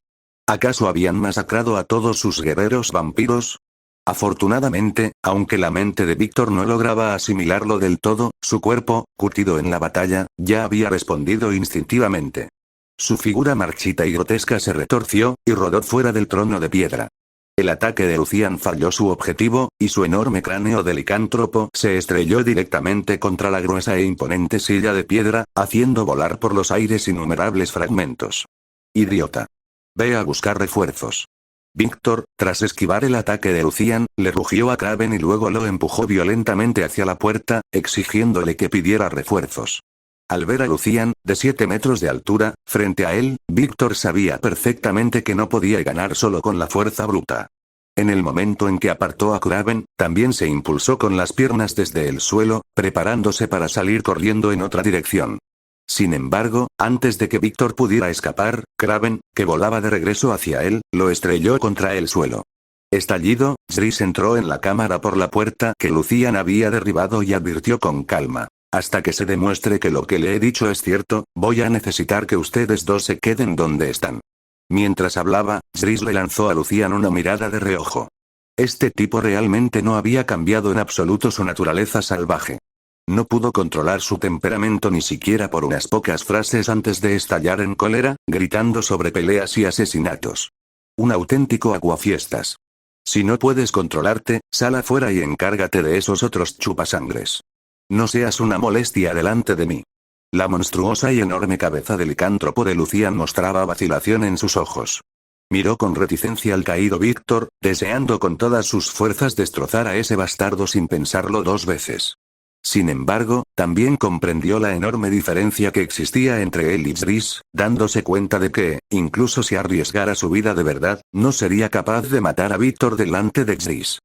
¿Acaso habían masacrado a todos sus guerreros vampiros? Afortunadamente, aunque la mente de Víctor no lograba asimilarlo del todo, su cuerpo, curtido en la batalla, ya había respondido instintivamente. Su figura marchita y grotesca se retorció, y rodó fuera del trono de piedra. El ataque de Lucian falló su objetivo, y su enorme cráneo de licántropo se estrelló directamente contra la gruesa e imponente silla de piedra, haciendo volar por los aires innumerables fragmentos. ¡Idiota! Ve a buscar refuerzos. Víctor, tras esquivar el ataque de Lucian, le rugió a Kraven y luego lo empujó violentamente hacia la puerta, exigiéndole que pidiera refuerzos. Al ver a Lucian, de 7 metros de altura, frente a él, Víctor sabía perfectamente que no podía ganar solo con la fuerza bruta. En el momento en que apartó a Kraven, también se impulsó con las piernas desde el suelo, preparándose para salir corriendo en otra dirección. Sin embargo, antes de que Víctor pudiera escapar, Kraven, que volaba de regreso hacia él, lo estrelló contra el suelo. Estallido, Zris entró en la cámara por la puerta que Lucian había derribado y advirtió con calma. Hasta que se demuestre que lo que le he dicho es cierto, voy a necesitar que ustedes dos se queden donde están. Mientras hablaba, Zris le lanzó a Lucian una mirada de reojo. Este tipo realmente no había cambiado en absoluto su naturaleza salvaje. No pudo controlar su temperamento ni siquiera por unas pocas frases antes de estallar en cólera, gritando sobre peleas y asesinatos. Un auténtico aguafiestas. Si no puedes controlarte, sal afuera y encárgate de esos otros chupasangres. No seas una molestia delante de mí. La monstruosa y enorme cabeza de licántropo de Lucian mostraba vacilación en sus ojos. Miró con reticencia al caído Víctor, deseando con todas sus fuerzas destrozar a ese bastardo sin pensarlo 2 veces. Sin embargo, también comprendió la enorme diferencia que existía entre él y Zris, dándose cuenta de que, incluso si arriesgara su vida de verdad, no sería capaz de matar a Víctor delante de Zris.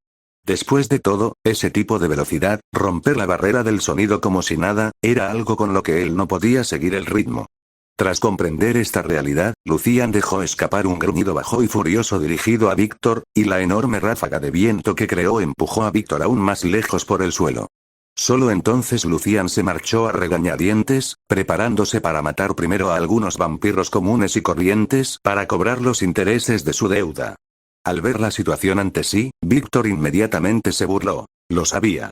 Después de todo, ese tipo de velocidad, romper la barrera del sonido como si nada, era algo con lo que él no podía seguir el ritmo. Tras comprender esta realidad, Lucian dejó escapar un gruñido bajo y furioso dirigido a Víctor, y la enorme ráfaga de viento que creó empujó a Víctor aún más lejos por el suelo. Solo entonces Lucian se marchó a regañadientes, preparándose para matar primero a algunos vampiros comunes y corrientes para cobrar los intereses de su deuda. Al ver la situación ante sí, Víctor inmediatamente se burló. Lo sabía.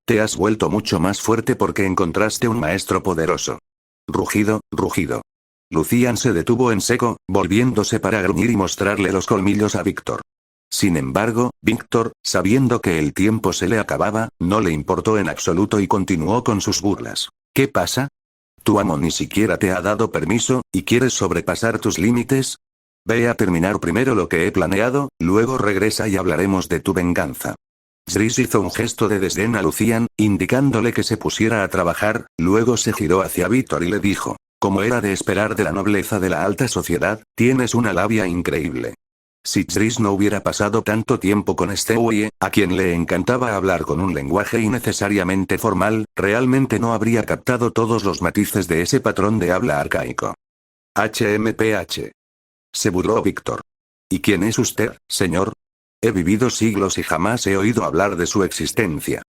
Te has vuelto mucho más fuerte porque encontraste un maestro poderoso. Rugido, rugido. Lucian se detuvo en seco, volviéndose para gruñir y mostrarle los colmillos a Víctor. Sin embargo, Víctor, sabiendo que el tiempo se le acababa, no le importó en absoluto y continuó con sus burlas. ¿Qué pasa? ¿Tu amo ni siquiera te ha dado permiso, y quieres sobrepasar tus límites? Ve a terminar primero lo que he planeado, luego regresa y hablaremos de tu venganza. Zris hizo un gesto de desdén a Lucian, indicándole que se pusiera a trabajar, luego se giró hacia Víctor y le dijo, como era de esperar de la nobleza de la alta sociedad, tienes una labia increíble. Si Zris no hubiera pasado tanto tiempo con Stewie, a quien le encantaba hablar con un lenguaje innecesariamente formal, realmente no habría captado todos los matices de ese patrón de habla arcaico. HMPH. Se burló Víctor. ¿Y quién es usted, señor? He vivido siglos y jamás he oído hablar de su existencia.